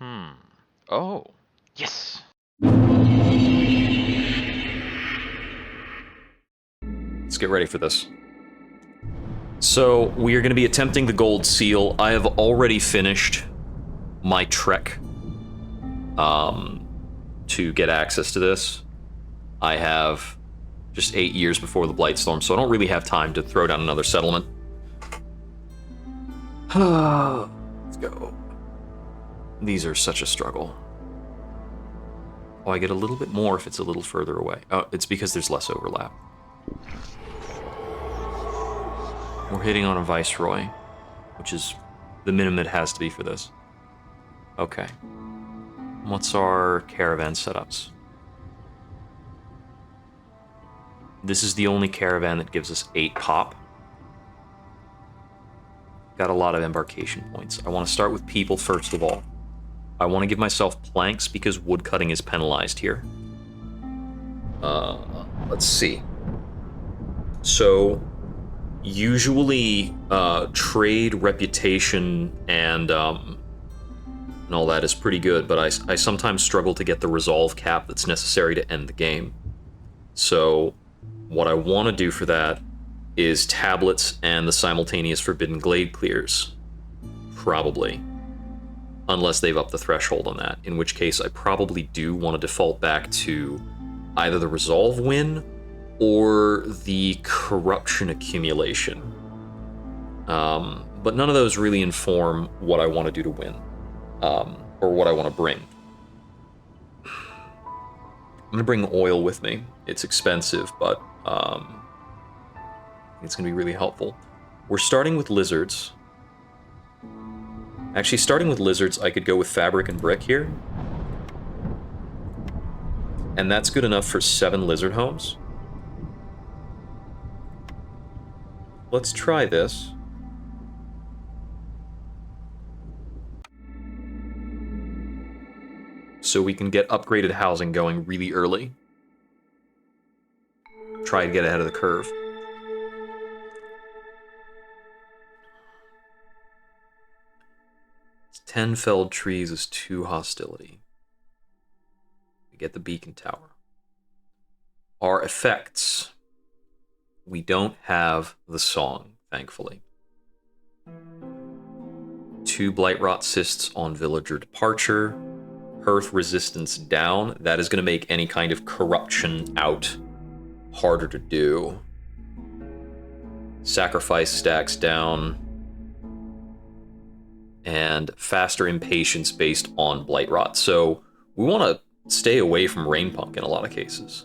Oh. Yes! Let's get ready for this. So, we are going to be attempting the gold seal. I have already finished my trek to get access to this. I have just 8 years before the Blightstorm, so I don't really have time to throw down another settlement. Let's go. These are such a struggle. Oh, I get a little bit more if it's a little further away. Oh, it's because there's less overlap. We're hitting on a Viceroy, which is the minimum it has to be for this. Okay. What's our caravan setups? This is the only caravan that gives us 8 pop. Got a lot of embarkation points. I want to start with people first of all. I want to give myself planks because woodcutting is penalized here. Let's see. So, usually trade, reputation, and all that is pretty good, but I sometimes struggle to get the resolve cap that's necessary to end the game. So, what I want to do for that is tablets and the simultaneous Forbidden Glade clears. Probably. Unless they've upped the threshold on that, in which case I probably do want to default back to either the resolve win or the corruption accumulation. But none of those really inform what I want to do to win, or what I want to bring. I'm going to bring oil with me. It's expensive, but it's going to be really helpful. We're starting with lizards. Actually, starting with lizards, I could go with fabric and brick here. And that's good enough for 7 lizard homes. Let's try this. So we can get upgraded housing going really early. Try to get ahead of the curve. It's 10 felled trees is 2 hostility. We get the beacon tower. Our effects. We don't have the song, thankfully. 2 blight rot cysts on villager departure. Hearth resistance down. That is going to make any kind of corruption out harder to do. Sacrifice stacks down. And faster impatience based on blight rot. So we want to stay away from rainpunk in a lot of cases.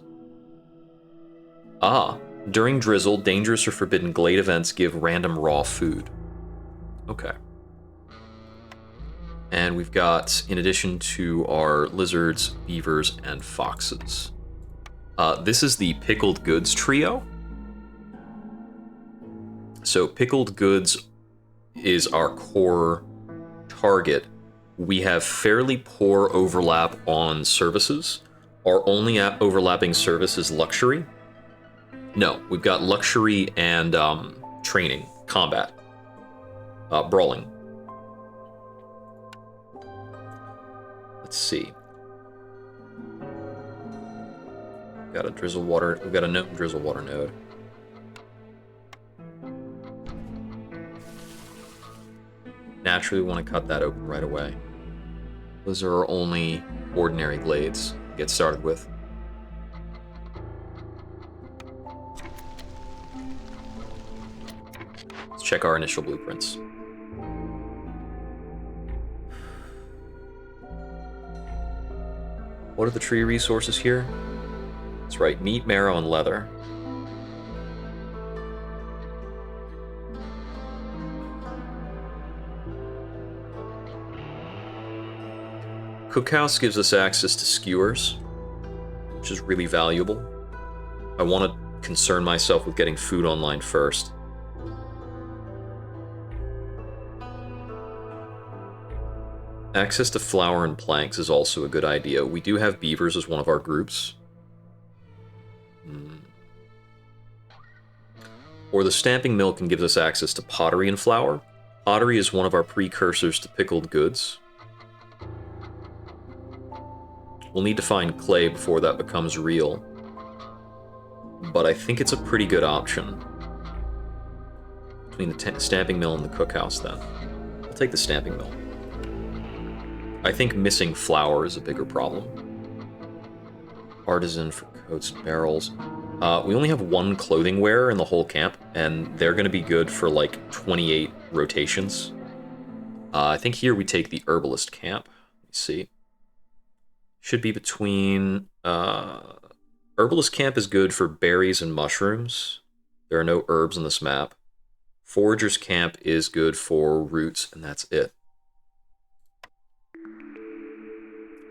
During drizzle, dangerous or forbidden glade events give random raw food. Okay. And we've got, in addition to our lizards, beavers, and foxes. This is the pickled goods trio. So pickled goods is our core target. We have fairly poor overlap on services. Our only overlapping service is luxury. No, we've got luxury and training, combat, brawling. Let's see. Got a drizzle water. We've got a gnome drizzle water node. Naturally, we want to cut that open right away. Those are our only ordinary glades to get started with. Let's check our initial blueprints. What are the tree resources here? That's right, meat, marrow, and leather. Cookhouse gives us access to skewers, which is really valuable. I want to concern myself with getting food online first. Access to flour and planks is also a good idea. We do have beavers as one of our groups. Or the stamping mill can give us access to pottery and flour. Pottery is one of our precursors to pickled goods. We'll need to find clay before that becomes real. But I think it's a pretty good option. Between the stamping mill and the cookhouse, then. I'll take the stamping mill. I think missing flour is a bigger problem. Artisan for coats and barrels. We only have one clothing wearer in the whole camp, and they're going to be good for like 28 rotations. I think here we take the herbalist camp. Let's see. Should be between... herbalist camp is good for berries and mushrooms. There are no herbs on this map. Forager's camp is good for roots, and that's it.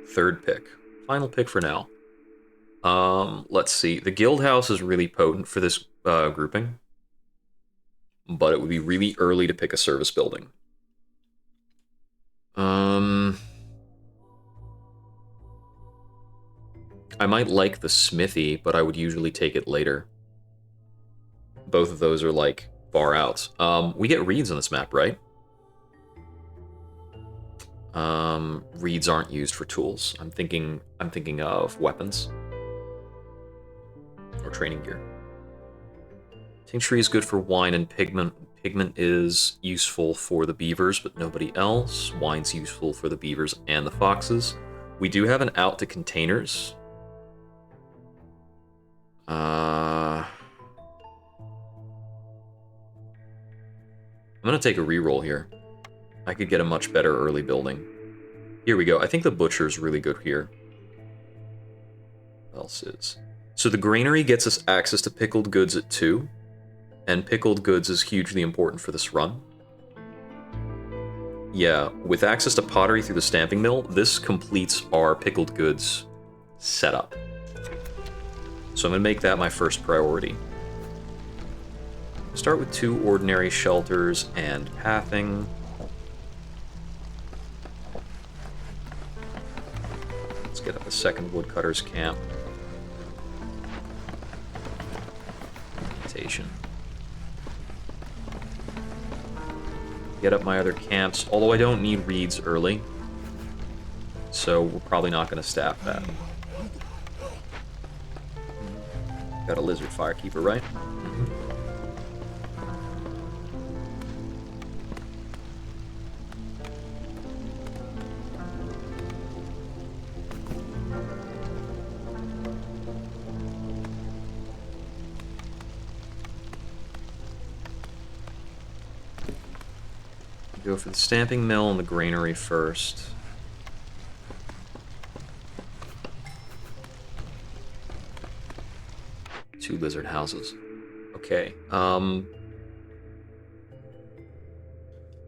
Third pick. Final pick for now. Let's see. The guild house is really potent for this grouping. But it would be really early to pick a service building. I might like the smithy, but I would usually take it later. Both of those are like far outs. We get reeds on this map, right? Reeds aren't used for tools. I'm thinking of weapons. Or training gear. Tincture is good for wine and pigment. Pigment is useful for the beavers, but nobody else. Wine's useful for the beavers and the foxes. We do have an out to containers. I'm gonna take a reroll here. I could get a much better early building. Here we go. I think the butcher's really good here. What else is? So the granary gets us access to pickled goods at 2. And pickled goods is hugely important for this run. Yeah, with access to pottery through the stamping mill, this completes our pickled goods setup. So I'm going to make that my first priority. Start with 2 ordinary shelters and pathing. Let's get up a second woodcutter's camp. Invitation. Get up my other camps, although I don't need reeds early. So we're probably not going to staff that. Got a lizard firekeeper, right? Go for the stamping mill and the granary first. Two lizard houses. Okay. I'm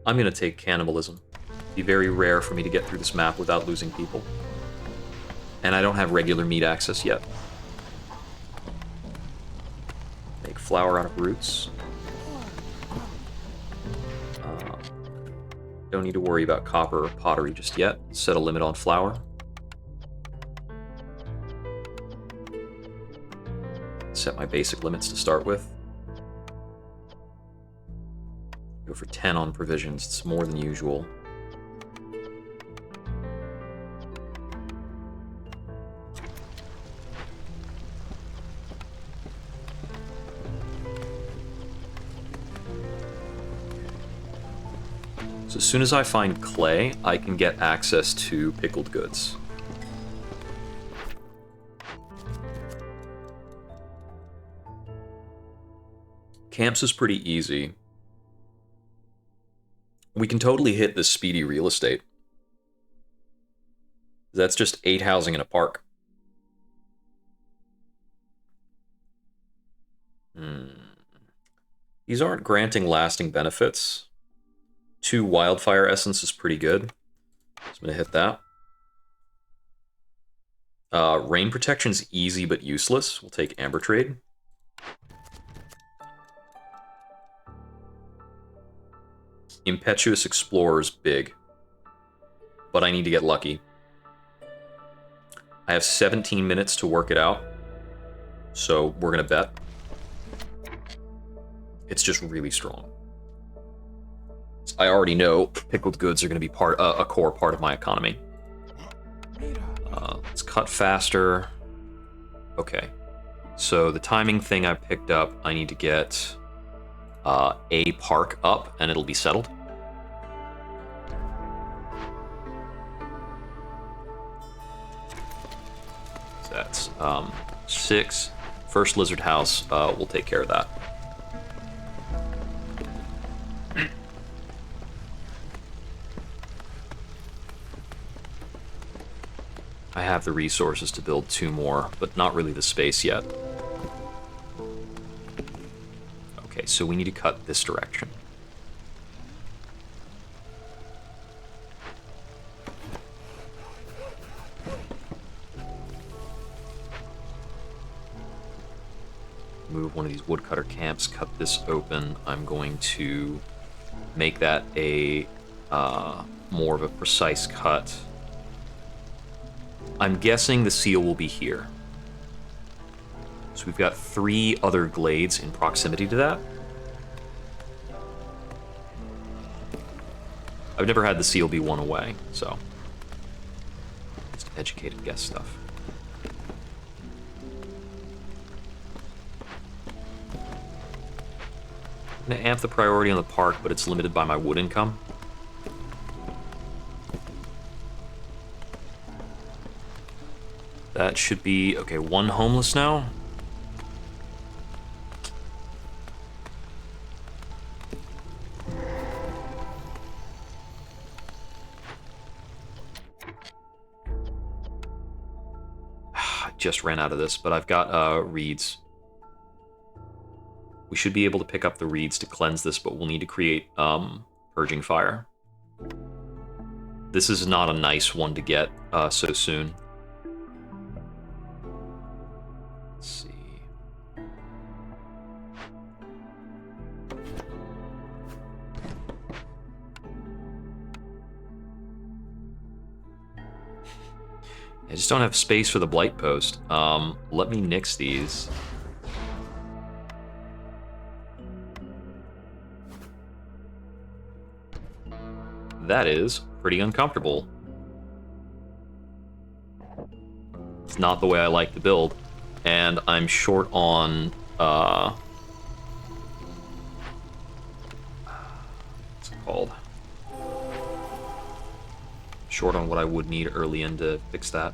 gonna take cannibalism. It'd be very rare for me to get through this map without losing people. And I don't have regular meat access yet. Make flour out of roots. Don't need to worry about copper or pottery just yet. Set a limit on flour. Set my basic limits to start with. Go for 10 on provisions. It's more than usual. So as soon as I find clay, I can get access to pickled goods. Camps is pretty easy. We can totally hit this speedy real estate. That's just 8 housing in a park. These aren't granting lasting benefits. 2 wildfire essence is pretty good. So I'm going to hit that. Rain protection's easy but useless. We'll take amber trade. Impetuous Explorer's big. But I need to get lucky. I have 17 minutes to work it out. So we're going to bet. It's just really strong. I already know pickled goods are going to be a core part of my economy. Let's cut faster. Okay. So the timing thing I picked up, I need to get a park up, and it'll be settled. So that's 6. First lizard house, we'll take care of that. I have the resources to build 2 more, but not really the space yet. Okay, so we need to cut this direction. Move one of these woodcutter camps, cut this open. I'm going to make that a more of a precise cut. I'm guessing the seal will be here. So we've got 3 other glades in proximity to that. I've never had the seal be 1 away, so just educated guess stuff. I'm gonna amp the priority on the park, but it's limited by my wood income. That should be, okay, 1 homeless now. I just ran out of this, but I've got reeds. We should be able to pick up the reeds to cleanse this, but we'll need to create purging fire. This is not a nice one to get so soon. Let's see. I just don't have space for the blight post. Let me nix these. That is pretty uncomfortable. It's not the way I like to build. And I'm short on, what's it called? Short on what I would need early in to fix that.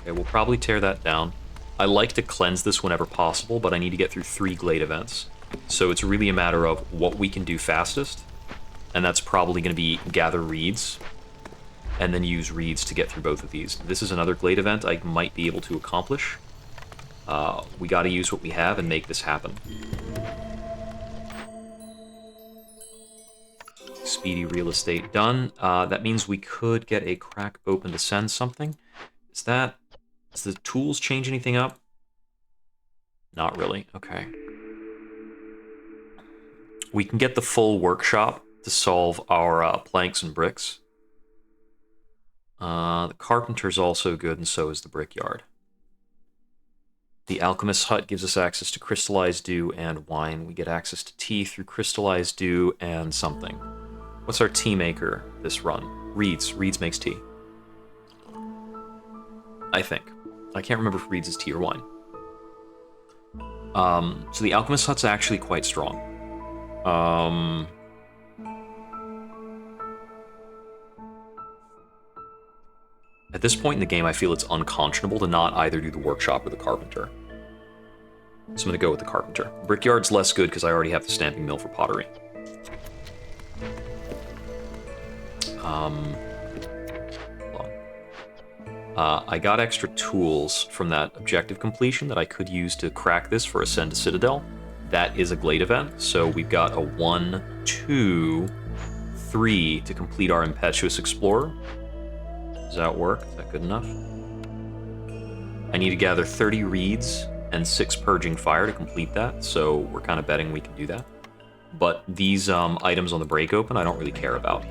Okay, we'll probably tear that down. I like to cleanse this whenever possible, but I need to get through 3 glade events. So it's really a matter of what we can do fastest, and that's probably going to be gather reeds, and then use reeds to get through both of these. This is another glade event I might be able to accomplish. We got to use what we have and make this happen. Speedy real estate done. That means we could get a crack open to send something. Does the tools change anything up? Not really. Okay. We can get the full workshop to solve our planks and bricks. The carpenter's also good, and so is the brickyard. The alchemist's hut gives us access to crystallized dew and wine. We get access to tea through crystallized dew and something. What's our tea maker this run? Reeds. Reeds makes tea. I think. I can't remember if Reeds is tea or wine. So the alchemist's hut's actually quite strong. At this point in the game, I feel it's unconscionable to not either do the workshop or the carpenter. So I'm going to go with the carpenter. Brickyard's less good because I already have the stamping mill for pottery. I got extra tools from that objective completion that I could use to crack this for Ascend to Citadel. That is a glade event, so we've got a 1, 2, 3 to complete our Impetuous Explorer. Does that work? Is that good enough? I need to gather 30 reeds and 6 purging fire to complete that, so we're kind of betting we can do that. But these items on the break open I don't really care about.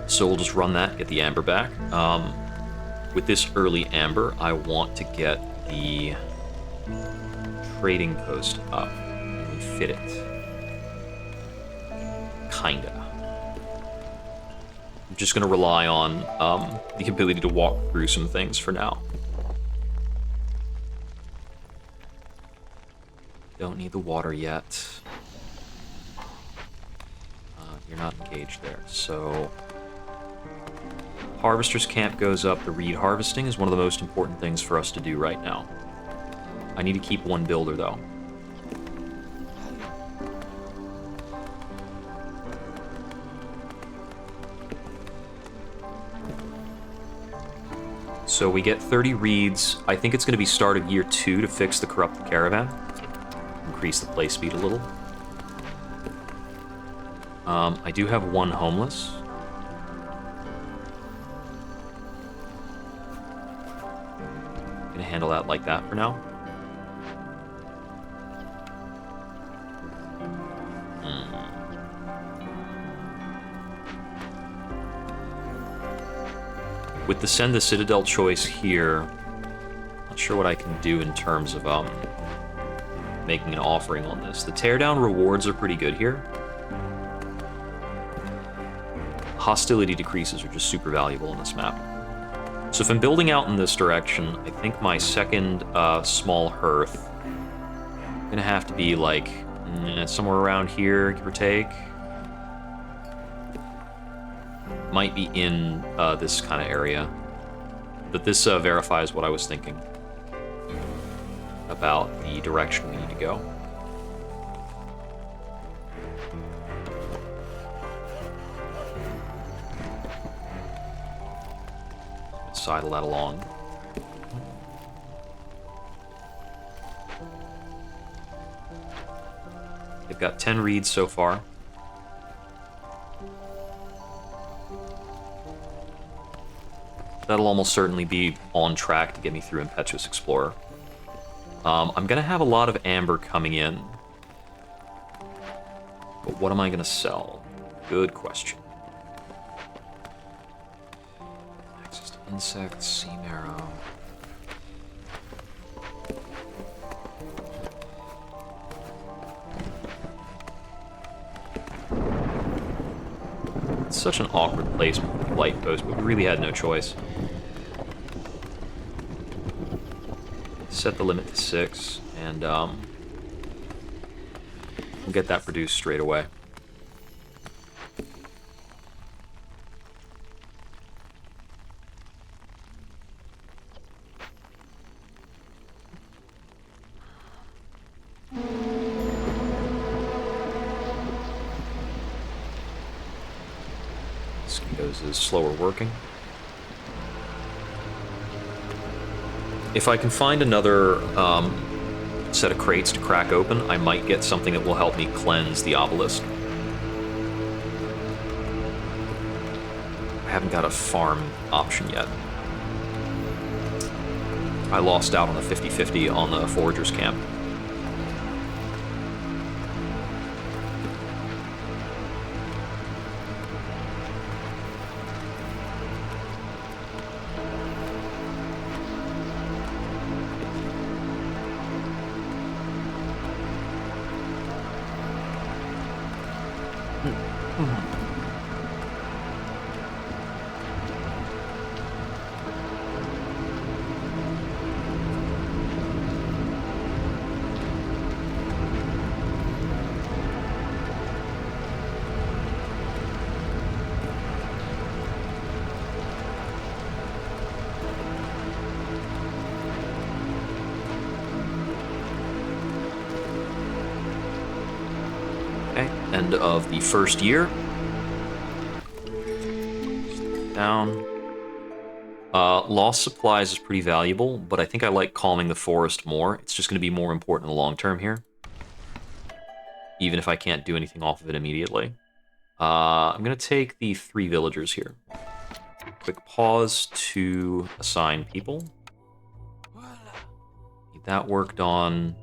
So we'll just run that, get the amber back. With this early amber, I want to get the trading post up and fit it. Kinda. I'm just going to rely on the ability to walk through some things for now. Don't need the water yet. You're not engaged there, so... Harvester's camp goes up. The reed harvesting is one of the most important things for us to do right now. I need to keep one builder, though. So we get 30 reeds. I think it's going to be start of year 2 to fix the corrupted caravan. Increase the play speed a little. I do have one homeless. I'm gonna handle that like that for now. With the Send the Citadel choice here, not sure what I can do in terms of making an offering on this. The teardown rewards are pretty good here. Hostility decreases are just super valuable in this map. So if I'm building out in this direction, I think my second small hearth is gonna have to be like somewhere around here, give or take. Might be in this kind of area, but this verifies what I was thinking about the direction we need to go. Sidle that along. They've got 10 reeds so far. That'll almost certainly be on track to get me through Impetuous Explorer. I'm gonna have a lot of amber coming in. But what am I gonna sell? Good question. Access to insects, sea marrow. It's such an awkward placement with the light post, but we really had no choice. Set the limit to 6, and we'll get that produced straight away. Mosquitoes is slower working. If I can find another set of crates to crack open, I might get something that will help me cleanse the obelisk. I haven't got a farm option yet. I lost out on the 50-50 on the foragers camp. End of the first year. Down. Lost supplies is pretty valuable, but I think I like calming the forest more. It's just going to be more important in the long term here, even if I can't do anything off of it immediately. I'm going to take the 3 villagers here. Quick pause to assign people. Need that worked on.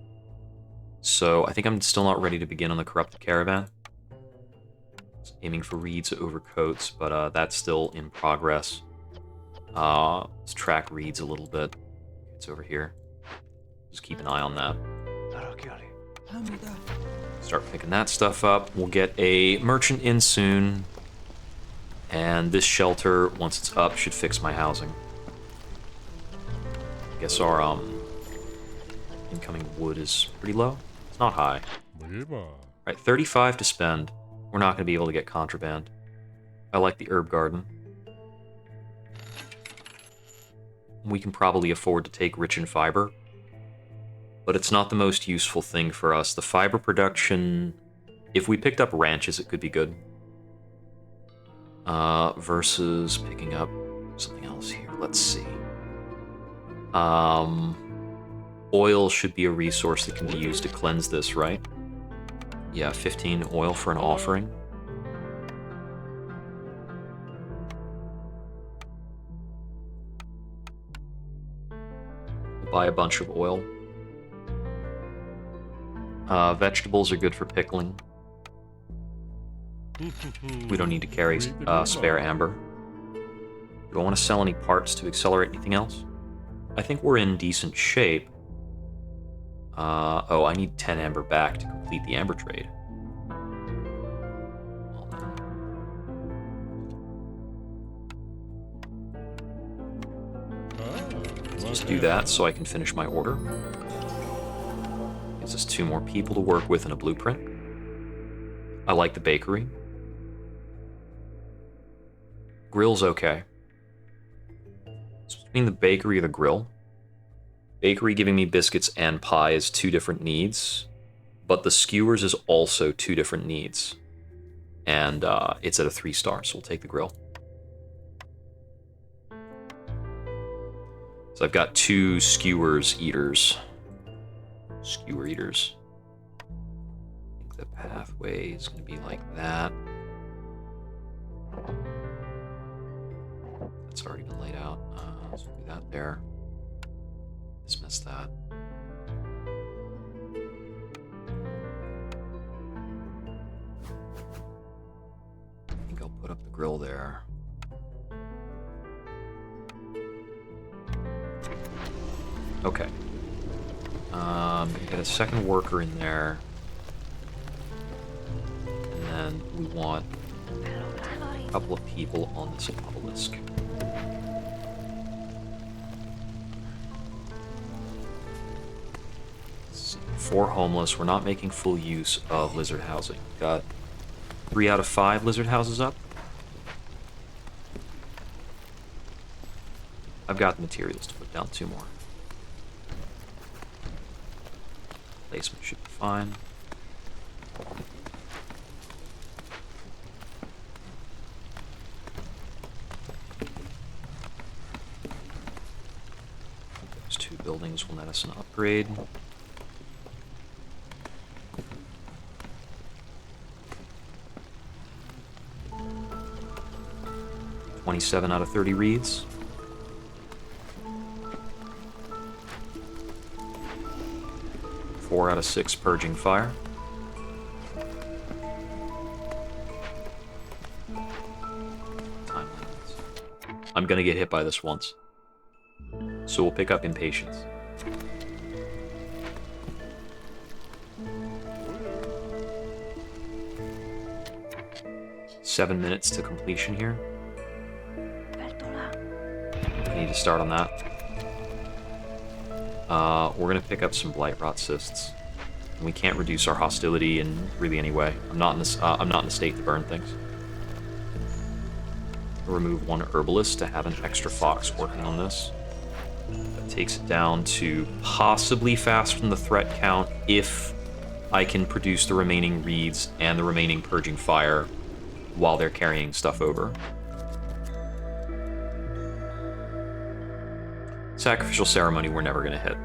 So I think I'm still not ready to begin on the corrupted caravan. Aiming for reeds over coats, but that's still in progress. Let's track reeds a little bit. It's over here. Just keep an eye on that. Start picking that stuff up. We'll get a merchant in soon. And this shelter, once it's up, should fix my housing. I guess our incoming wood is pretty low. It's not high. Right, 35 to spend. We're not going to be able to get contraband. I like the herb garden. We can probably afford to take rich in fiber, but it's not the most useful thing for us. The fiber production, if we picked up ranches, it could be good. Versus picking up something else here. Let's see. Oil should be a resource that can be used to cleanse this, right? Yeah, 15 oil for an offering. We'll buy a bunch of oil. Vegetables are good for pickling. We don't need to carry spare amber. Do I want to sell any parts to accelerate anything else? I think we're in decent shape. Oh, I need 10 amber back to complete the amber trade. Let's just do that so I can finish my order. Gives us 2 more people to work with in a blueprint. I like the bakery. Grill's okay. It's between the bakery or the grill. Bakery giving me biscuits and pie is 2 different needs, but the skewers is also 2 different needs. And it's at a 3-star, so we'll take the grill. So I've got 2 skewers eaters. Skewer eaters. I think the pathway is going to be like that. That's already been laid out. Let's do that there. Dismiss that. I think I'll put up the grill there. Okay. Get a second worker in there. And then we want a couple of people on this obelisk. Let's see. 4 homeless. We're not making full use of lizard housing. Got 3 out of 5 lizard houses up. I've got the materials to put down 2 more. Placement should be fine. Those 2 buildings will net us an upgrade. $27 out of 30 reads. Four out of 6 purging fire. Time limits. I'm gonna get hit by this once, so we'll pick up impatience. Seven minutes to completion here. I need to start on that. We're gonna pick up some blight rot cysts. And we can't reduce our hostility in really any way. I'm not in the state to burn things. I'll remove 1 herbalist to have an extra fox working on this. That takes it down to possibly faster than the threat count if I can produce the remaining reeds and the remaining purging fire while they're carrying stuff over. Sacrificial ceremony we're never gonna hit.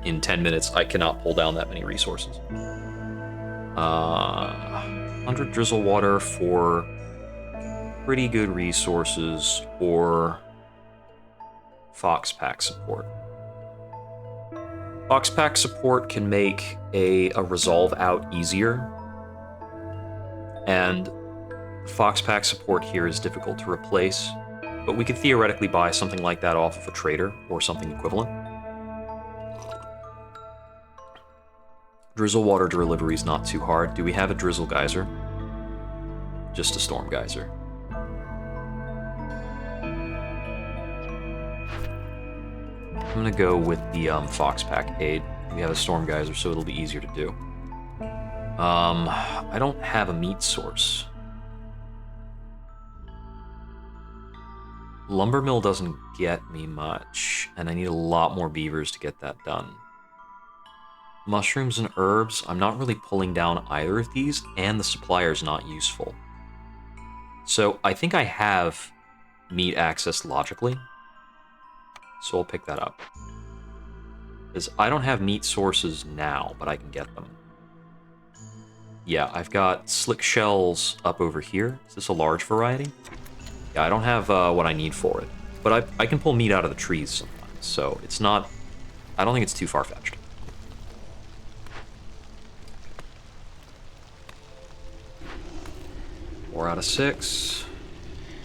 In 10 minutes, I cannot pull down that many resources. 100 drizzle water for pretty good resources or fox pack support. Fox pack support can make a resolve out easier, and fox pack support here is difficult to replace, but we could theoretically buy something like that off of a trader or something equivalent. Drizzle water delivery is not too hard. Do we have a drizzle geyser? Just a storm geyser. I'm gonna go with the Fox Pack aid. We have a Storm Geyser, so it'll be easier to do. I don't have a meat source. Lumber mill doesn't get me much, and I need a lot more beavers to get that done. Mushrooms and herbs, I'm not really pulling down either of these, and the supplier's not useful. So I think I have meat access logically, so I'll pick that up. Because I don't have meat sources now, but I can get them. Yeah, I've got slick shells up over here. Is this a large variety? Yeah, I don't have what I need for it. But I can pull meat out of the trees sometimes, so it's not... I don't think it's too far-fetched. Four out of 6.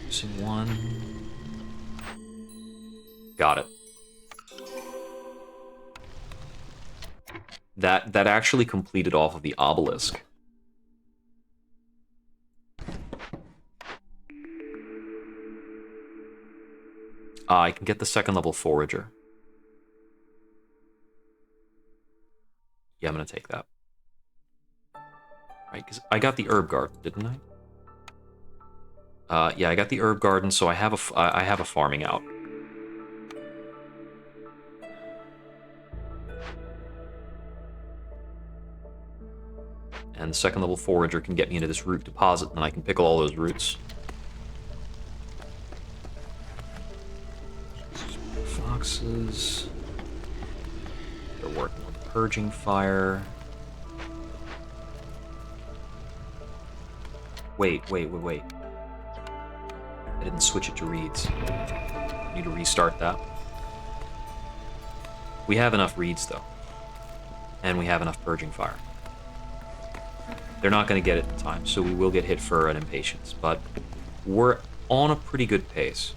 Missing 1. Got it. That actually completed off of the obelisk. I can get the 2nd level forager. Yeah, I'm gonna take that. Right, because I got the herb garden, didn't I? Yeah, I got the herb garden, so I have a farming out. And the 2nd level forager can get me into this root deposit, and I can pickle all those roots. Foxes. They're working on purging fire. Wait. I didn't switch it to reeds. I need to restart that. We have enough reeds, though. And we have enough purging fire. They're not going to get it in time, so we will get hit for an impatience. But we're on a pretty good pace.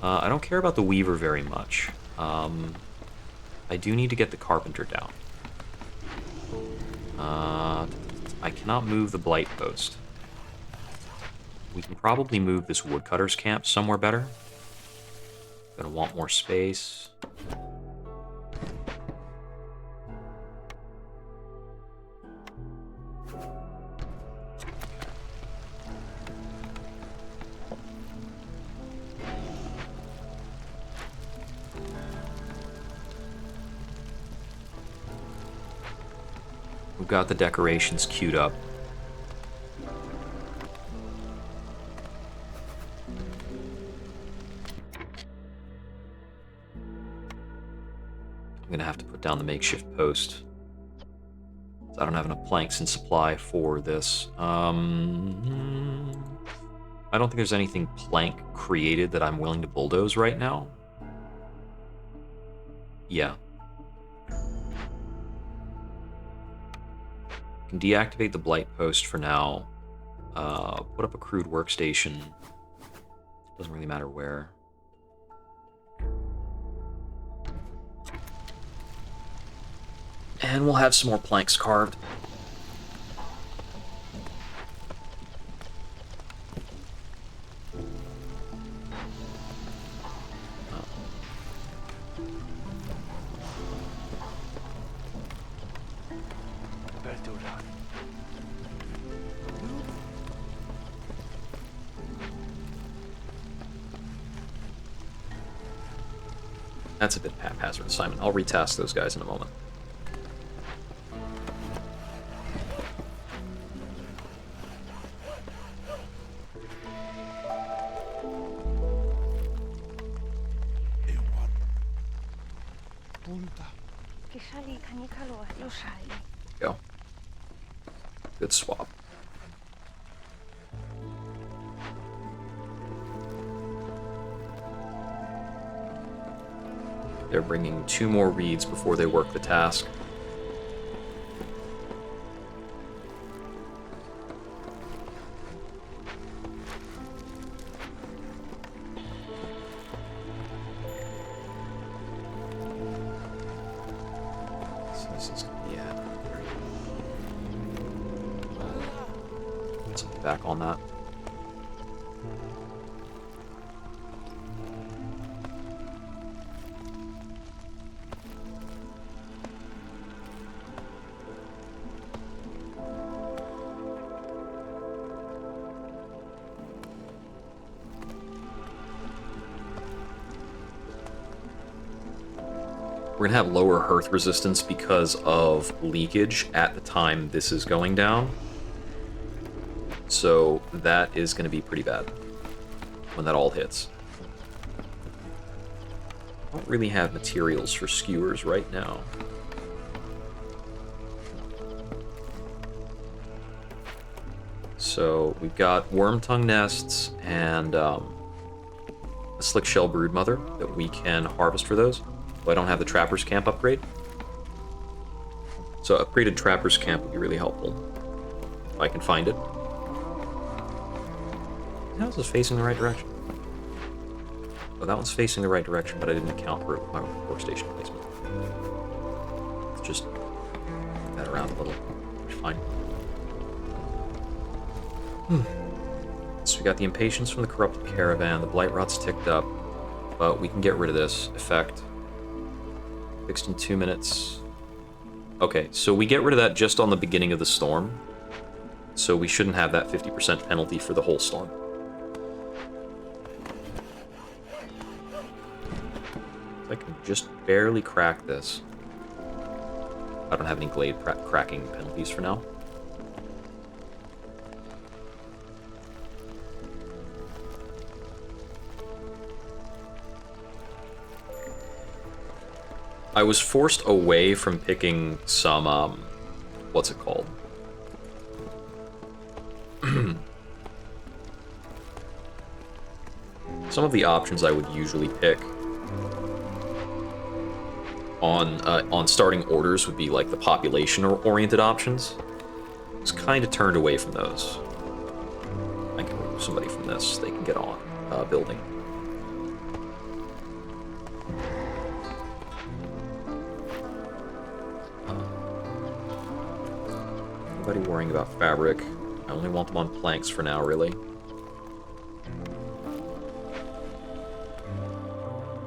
I don't care about the weaver very much. I do need to get the carpenter down. I cannot move the blight post. We can probably move this woodcutter's camp somewhere better. Gonna want more space. We've got the decorations queued up. I'm gonna have to put down the makeshift post. I don't have enough planks in supply for this. I don't think there's anything plank created that I'm willing to bulldoze right now. Yeah. Can deactivate the blight post for now. Put up a crude workstation. Doesn't really matter where. And we'll have some more planks carved. That's a bit haphazard, Simon. I'll retask those guys in a moment. Go. Good swap. They're bringing 2 more reeds before they work the task. So this is, yeah. Something back on that. We're gonna have lower hearth resistance because of leakage at the time this is going down. So that is gonna be pretty bad when that all hits. I don't really have materials for skewers right now. So we've got worm tongue nests and a slick shell broodmother that we can harvest for those. Well, I don't have the trapper's camp upgrade. So upgraded trapper's camp would be really helpful. If I can find it. How is this facing the right direction? Oh, that one's facing the right direction, but I didn't account for it with my workstation placement. Let's just move that around a little. Fine. So we got the impatience from the corrupted caravan, the blight rot's ticked up, but we can get rid of this effect. Fixed in 2 minutes. Okay, so we get rid of that just on the beginning of the storm, so we shouldn't have that 50% penalty for the whole storm. I can just barely crack this. I don't have any glade cracking penalties for now. I was forced away from picking some, what's it called? Some of the options I would usually pick on starting orders would be like the population-oriented options. I was kind of turned away from those. I can remove somebody from this. They can get on building. Nobody worrying about fabric. I only want them on planks for now, really.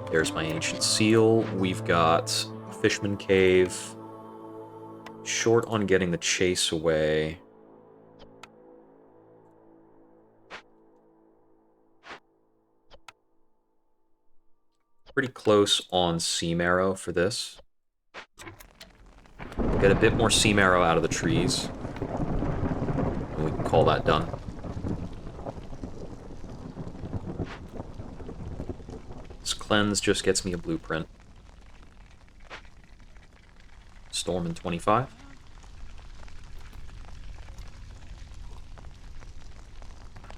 There's my ancient seal. We've got Fishman Cave. Short on getting the chase away. Pretty close on Sea Marrow for this. Get a bit more Sea Marrow out of the trees. And we can call that done. This cleanse just gets me a blueprint. Storm in 25.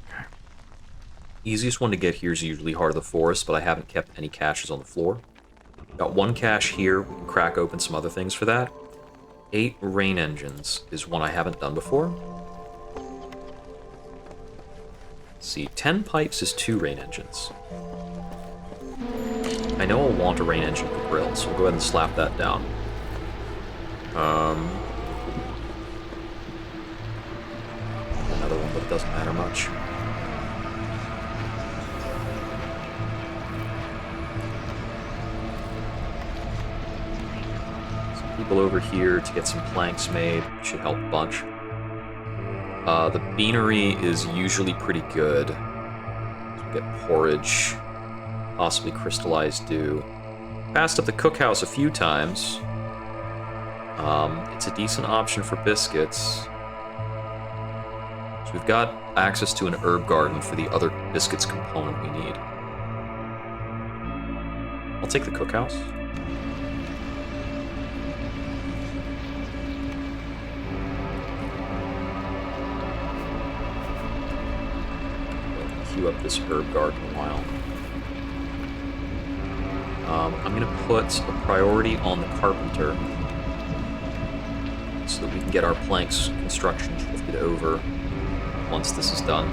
Okay. Easiest one to get here is usually Heart of the Forest, but I haven't kept any caches on the floor. Got one cache here. We can crack open some other things for that. 8 rain engines is one I haven't done before. Let's see, 10 pipes is 2 rain engines. I know I'll want a rain engine for grill, so we'll go ahead and slap that down. Another one, but it doesn't matter much. Some people over here to get some planks made. Should help a bunch. The beanery is usually pretty good. So we get porridge, possibly crystallized dew. Passed up the cookhouse a few times. It's a decent option for biscuits. So we've got access to an herb garden for the other biscuits component we need. I'll take the cookhouse. Queue up this herb garden a while. I'm going to put a priority on the carpenter so that we can get our planks construction shifted over once this is done.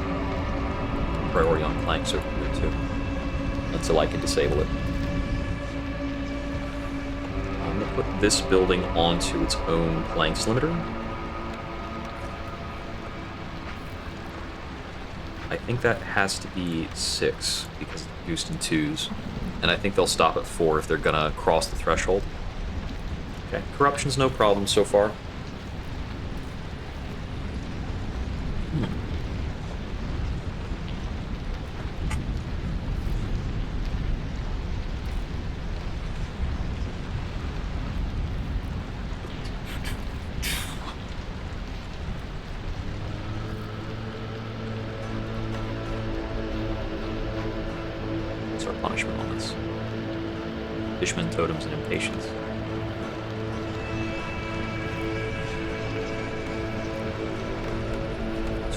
Priority on planks over here too, until I can disable it. I'm going to put this building onto its own planks limiter. I think that has to be 6 because it's produced in 2s. And I think they'll stop at 4 if they're gonna cross the threshold. Okay, corruption's no problem so far. our punishment on this? Fishman, totems, and impatience.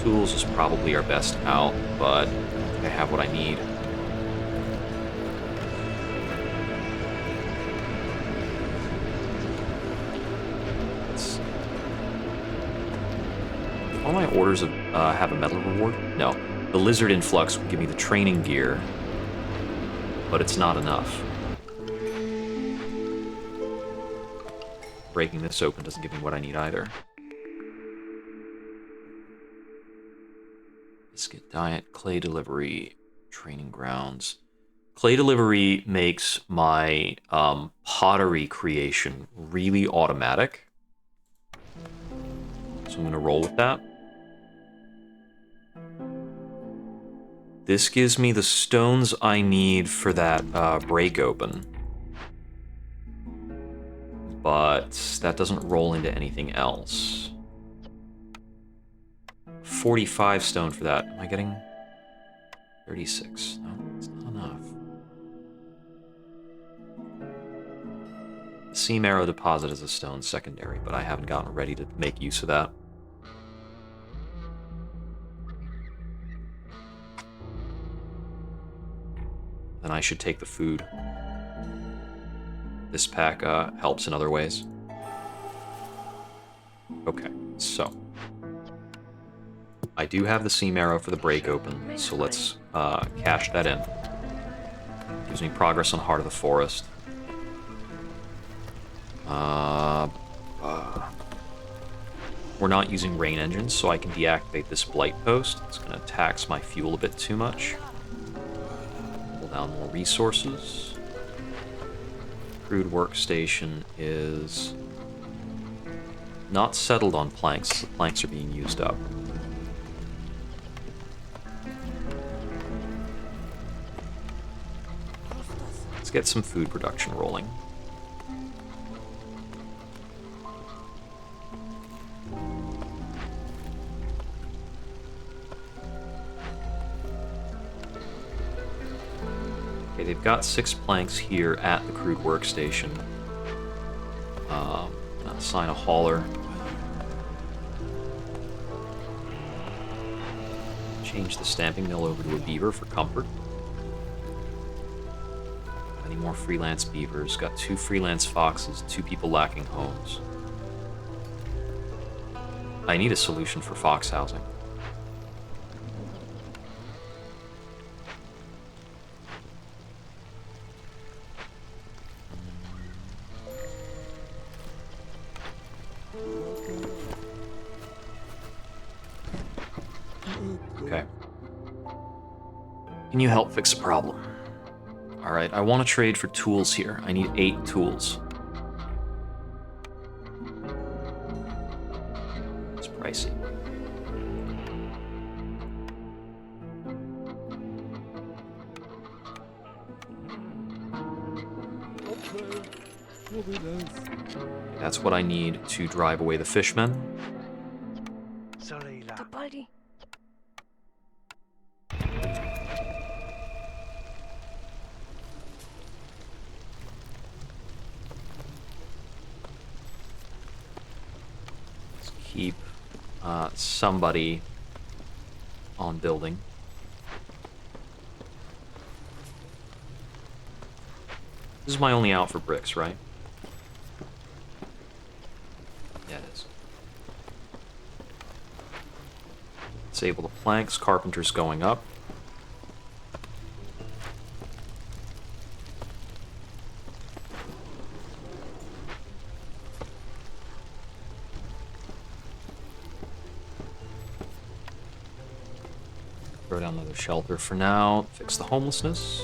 Tools is probably our best out, but I have what I need. All my orders have a medal reward? No. The lizard influx will give me the training gear, but it's not enough. Breaking this open doesn't give me what I need either. Biscuit diet, clay delivery, training grounds. Clay delivery makes my pottery creation really automatic. So I'm going to roll with that. This gives me the stones I need for that break open. But that doesn't roll into anything else. 45 stone for that. Am I getting 36? No, it's not enough. The seam arrow deposit is a stone secondary, but I haven't gotten ready to make use of that. Then I should take the food. This pack helps in other ways. Okay, so I do have the seam arrow for the break open, so let's cash that in. Gives me progress on Heart of the Forest. We're not using rain engines, so I can deactivate this blight post. It's going to tax my fuel a bit too much. Pull down more resources. Crude workstation is not settled on planks. The planks are being used up. Let's get some food production rolling. Okay, they've got 6 planks here at the crude workstation. Assign a hauler. Change the stamping mill over to a beaver for comfort. Any more freelance beavers? Got 2 freelance foxes, 2 people lacking homes. I need a solution for fox housing. Okay. Can you help fix a problem? Alright, I want to trade for tools here. I need 8 tools. It's pricey. That's what I need to drive away the fishmen. Keep somebody on building. This is my only out for bricks, right? Yeah, it is. Disable the planks. Carpenter's going up. Throw down another shelter for now. Fix the homelessness.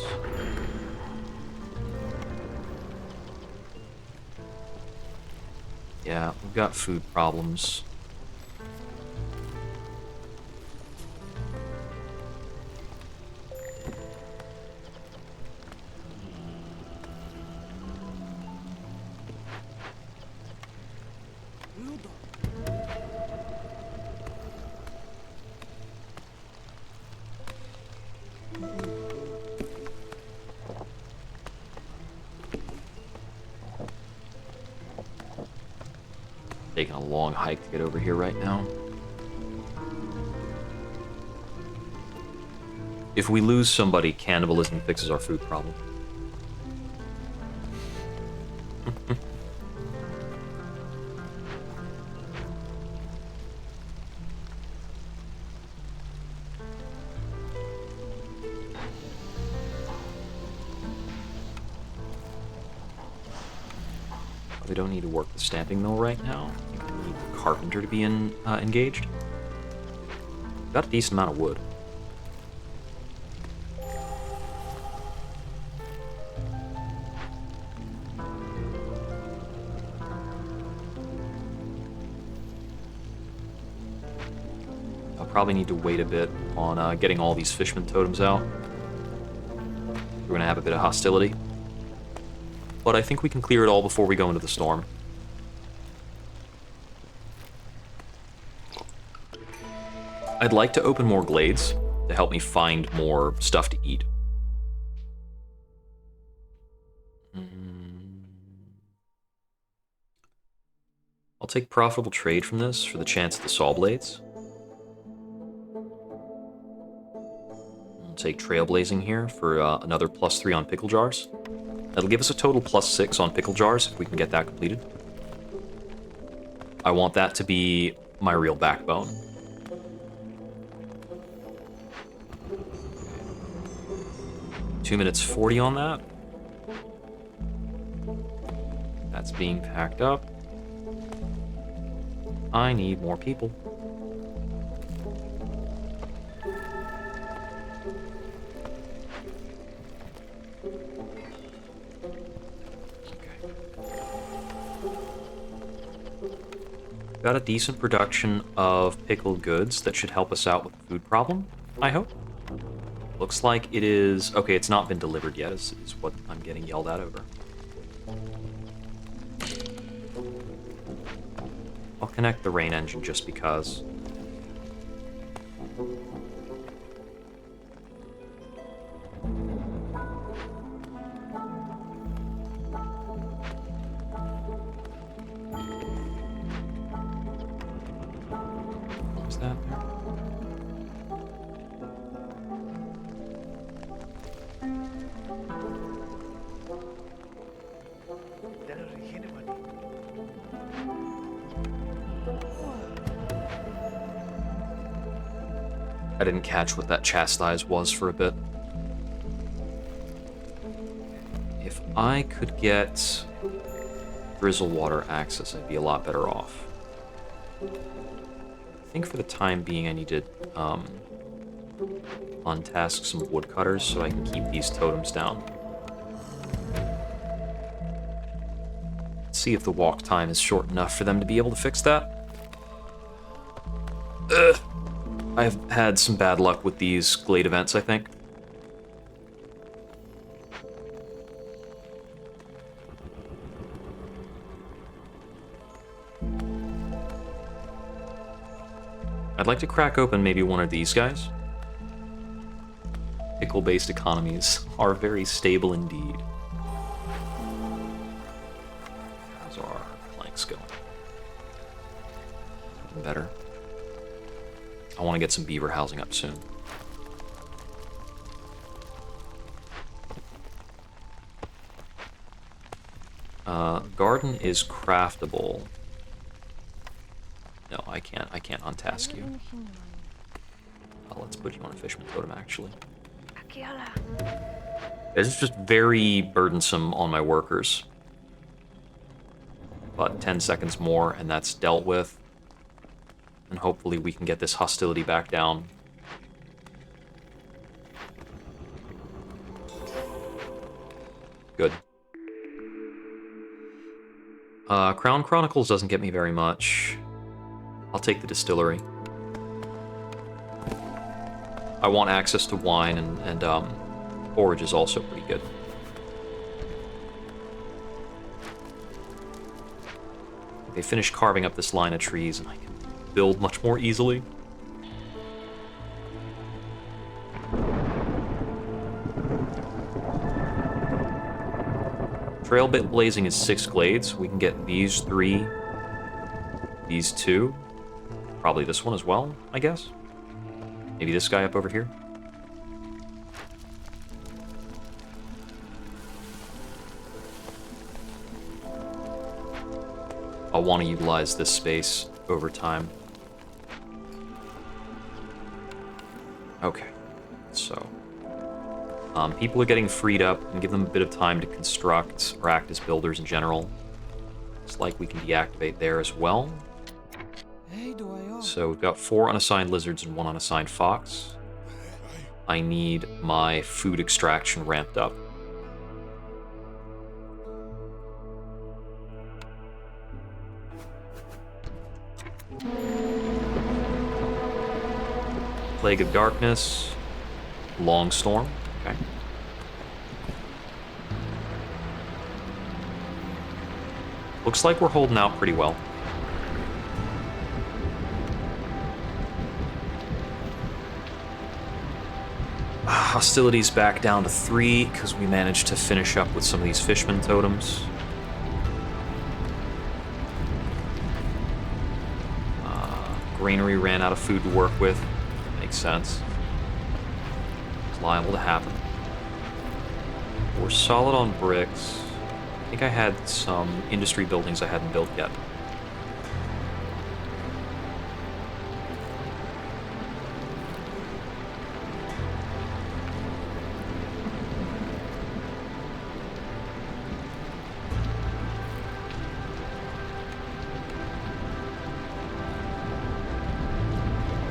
Yeah, we've got food problems. a long hike to get over here right now. If we lose somebody, cannibalism fixes our food problem. We don't need to work the stamping mill right now. We need the carpenter to be engaged. Got a decent amount of wood. I'll probably need to wait a bit on getting all these fishman totems out. We're gonna have a bit of hostility. But I think we can clear it all before we go into the storm. I'd like to open more glades to help me find more stuff to eat. I'll take profitable trade from this for the chance at the saw blades. I'll take trailblazing here for another +3 on pickle jars. That'll give us a total +6 on pickle jars if we can get that completed. I want that to be my real backbone. Okay. 2 minutes 40 on that. That's being packed up. I need more people. Got a decent production of pickled goods that should help us out with the food problem, I hope. Looks like it is... Okay, it's not been delivered yet, is what I'm getting yelled at over. I'll connect the rain engine just because. I didn't catch what that chastise was for a bit. If I could get drizzle water access, I'd be a lot better off. I think for the time being I need to untask some woodcutters so I can keep these totems down. Let's see if the walk time is short enough for them to be able to fix that. Ugh. I've had some bad luck with these glade events, I think. I'd like to crack open maybe one of these guys. Pickle-based economies are very stable indeed. How's our planks going? Better. I want to get some beaver housing up soon. Garden is craftable. No, I can't untask you. Let's put you on a fisherman totem, actually. It's just very burdensome on my workers. But 10 seconds more, and that's dealt with. And hopefully we can get this hostility back down. Good. Crown Chronicles doesn't get me very much. I'll take the distillery. I want access to wine, and forage is also pretty good. They finish carving up this line of trees, and I can build much more easily. Trail bit blazing is 6 glades. We can get these 3 These two. Probably this one as well, I guess. Maybe this guy up over here. I'll want to utilize this space over time. Okay, so people are getting freed up and give them a bit of time to construct or act as builders in general. It's like we can deactivate there as well. So we've got 4 unassigned lizards and 1 unassigned fox. I need my food extraction ramped up. Plague of Darkness, Long Storm, okay. Looks like we're holding out pretty well. Hostility's back down to 3 because we managed to finish up with some of these fishman totems. Granary ran out of food to work with. Makes sense. It's liable to happen. We're solid on bricks. I think I had some industry buildings I hadn't built yet.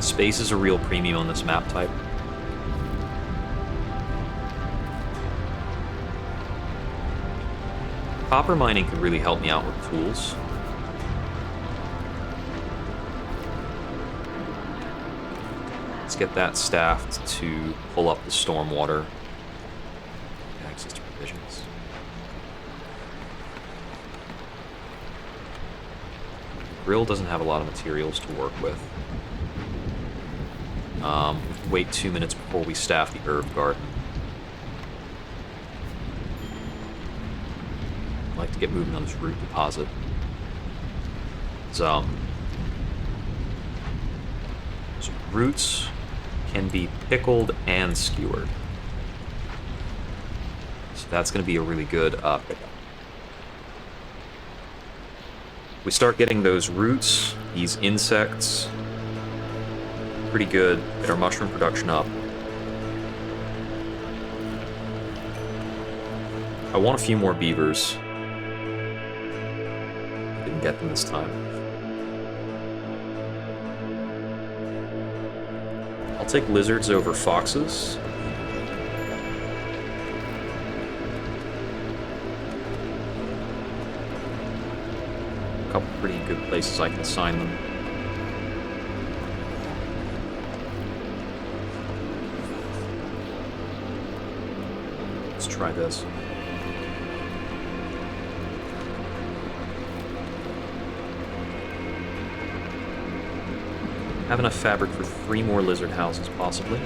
Space is a real premium on this map type. Copper mining could really help me out with tools. Let's get that staffed to pull up the stormwater. Access to provisions. Grill doesn't have a lot of materials to work with. Wait 2 minutes before we staff the herb garden. I'd like to get moving on this root deposit. So roots can be pickled and skewered. So that's going to be a really good pickup. We start getting those roots, these insects, pretty good. Get our mushroom production up. I want a few more beavers. Didn't get them this time. I'll take lizards over foxes. A couple pretty good places I can assign them. Try this. Have enough fabric for 3 more lizard houses, possibly.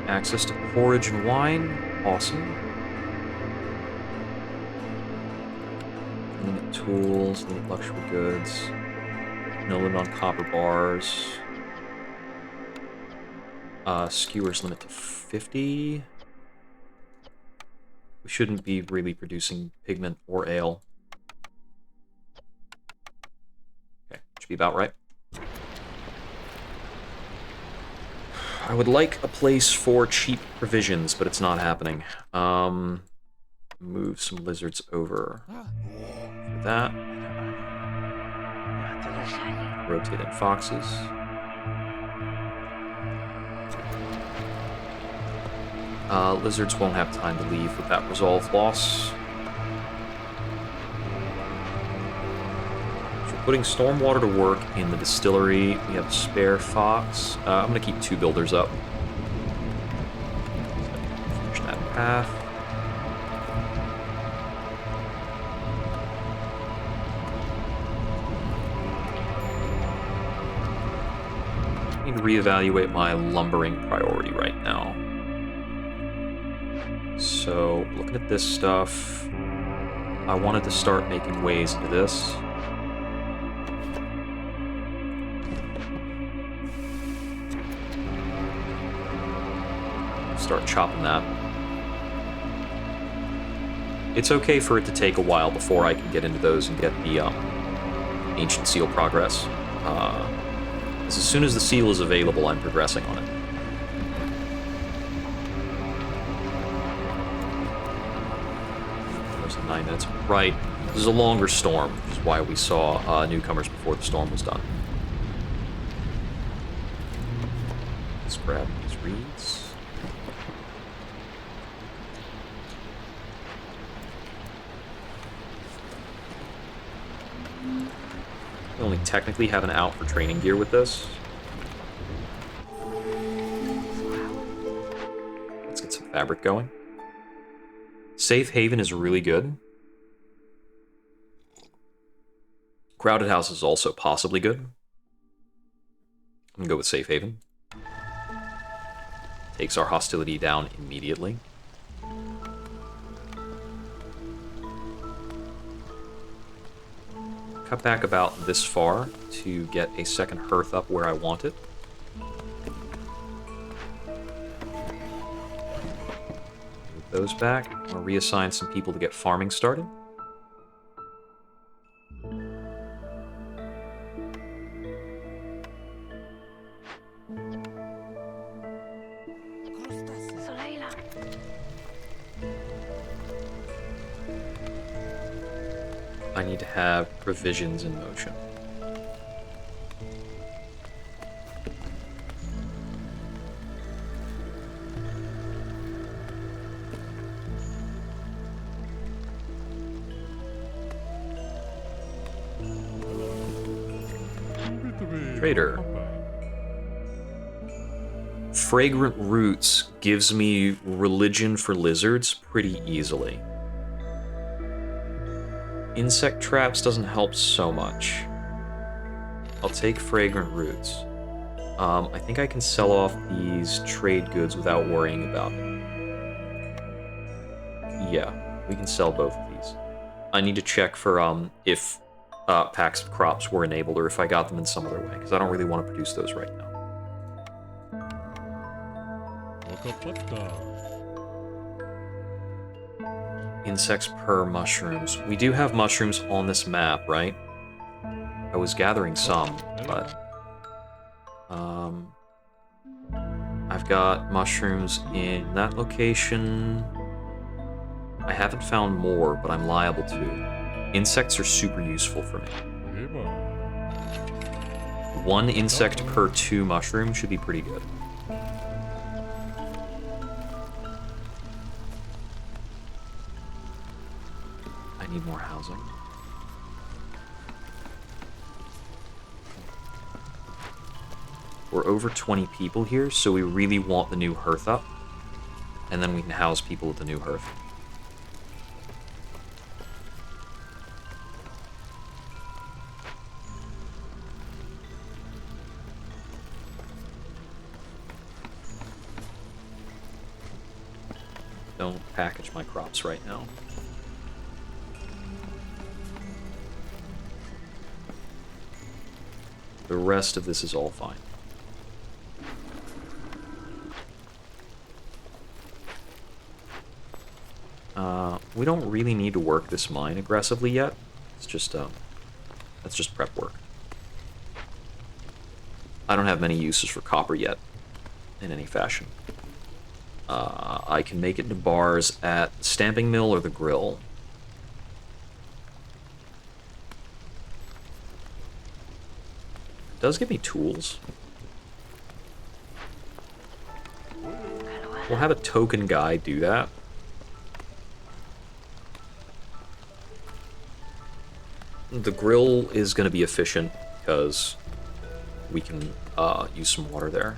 Access to porridge and wine. Awesome. Limit tools, limit luxury goods. No limit on copper bars. Skewers limit to 50. We shouldn't be really producing pigment or ale. Okay, should be about right. I would like a place for cheap provisions, but it's not happening. Move some lizards over for that. Rotate in foxes. Lizards won't have time to leave with that resolve loss. Putting stormwater to work in the distillery. We have a spare fox. I'm going to keep 2 builders up. Finish that path. to reevaluate my lumbering priority right now. So, looking at this stuff, I wanted to start making ways into this. Start chopping that. It's okay for it to take a while before I can get into those and get the ancient seal progress. As soon as the seal is available, I'm progressing on it. There's 9 minutes. Right. This is a longer storm, which is why we saw newcomers before the storm was done. Let's grab these reeds. We only technically have an out for training gear with this. Let's get some fabric going. Safe haven is really good. Crowded house is also possibly good. I'm gonna go with safe haven. Takes our hostility down immediately. Cut back about this far to get a second hearth up where I want it. Move those back. I'll reassign some people to get farming started. I need to have provisions in motion. Trader. Fragrant roots gives me religion for lizards pretty easily. Insect traps doesn't help so much. I'll take fragrant roots. I think I can sell off these trade goods without worrying about it. Yeah, we can sell both of these. I need to check for if packs of crops were enabled or if I got them in some other way, because I don't really want to produce those right now. Insects per mushrooms. We do have mushrooms on this map, right? I was gathering some, but... I've got mushrooms in that location. I haven't found more, but I'm liable to. Insects are super useful for me. 1 insect per 2 mushrooms should be pretty good. I need more housing. We're over 20 people here, so we really want the new hearth up. And then we can house people at the new hearth. Don't package my crops right now. The rest of this is all fine. We don't really need to work this mine aggressively yet. It's just, that's just prep work. I don't have many uses for copper yet, in any fashion. I can make it into bars at the stamping mill or the grill. It does give me tools. We'll have a token guy do that. The grill is going to be efficient because we can use some water there.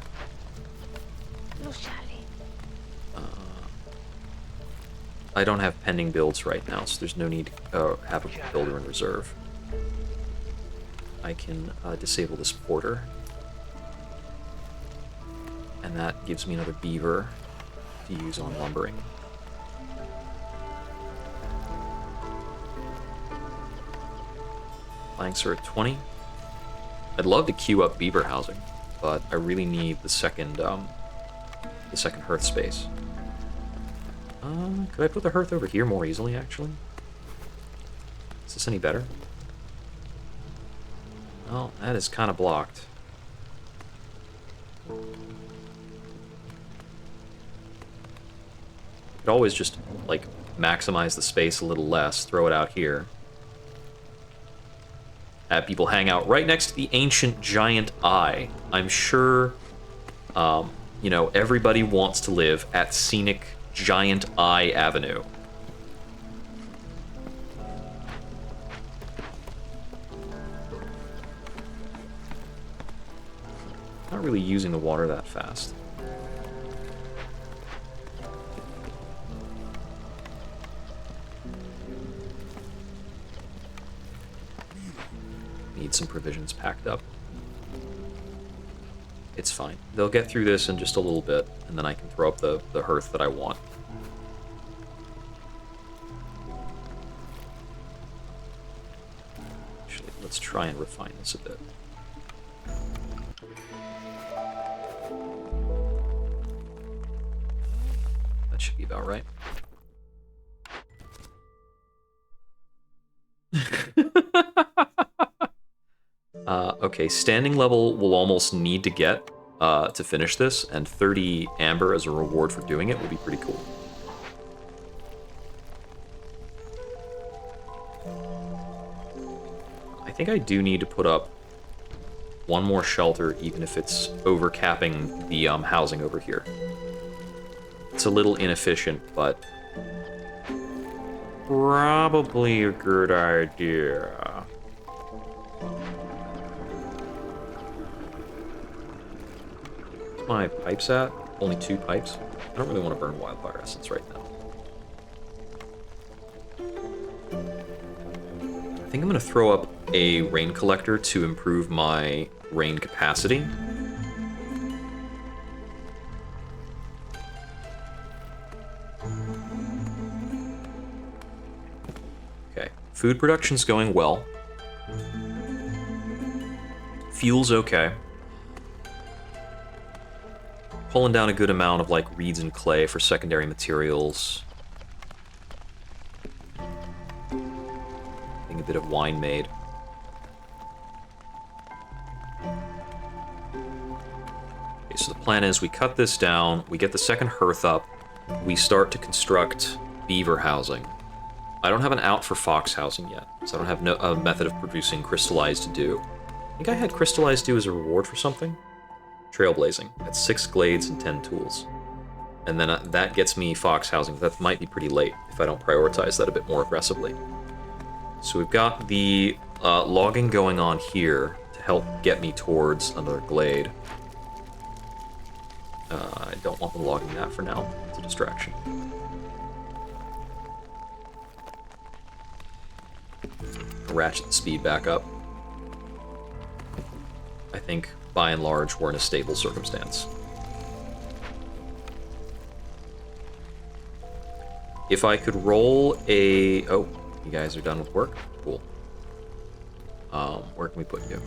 I don't have pending builds right now, so there's no need to have a builder in reserve. I can disable this porter. And that gives me another beaver to use on lumbering. Planks are at 20. I'd love to queue up beaver housing, but I really need the second hearth space. Could I put the hearth over here more easily, actually? Is this any better? Well, that is kind of blocked. Could always just, like, maximize the space a little less, throw it out here. Have people hang out right next to the ancient giant eye. I'm sure, you know, everybody wants to live at scenic Giant Eye Avenue. Not really using the water that fast. Need some provisions packed up. It's fine. They'll get through this in just a little bit, and then I can throw up the hearth that I want. Actually, let's try and refine this a bit. That should be about right. Okay, standing level will almost need to get to finish this, and 30 amber as a reward for doing it would be pretty cool. I think I do need to put up one more shelter, even if it's overcapping the housing over here. It's a little inefficient, but probably a good idea. My pipes at? Only 2 pipes? I don't really want to burn wildfire essence right now. I think I'm going to throw up a rain collector to improve my rain capacity. Okay, food production's going well. Fuel's okay. Pulling down a good amount of, like, reeds and clay for secondary materials. Getting a bit of wine made. Okay, so the plan is we cut this down, we get the second hearth up, we start to construct beaver housing. I don't have an out for fox housing yet, so I don't have a method of producing crystallized dew. I think I had crystallized dew as a reward for something. Trailblazing. That's 6 glades and 10 tools. And then that gets me fox housing. That might be pretty late if I don't prioritize that a bit more aggressively. So we've got the logging going on here to help get me towards another glade. I don't want them logging that for now. It's a distraction. Ratchet the speed back up. I think by and large, we're in a stable circumstance. If I could roll a... Oh, you guys are done with work? Cool. Where can we put you?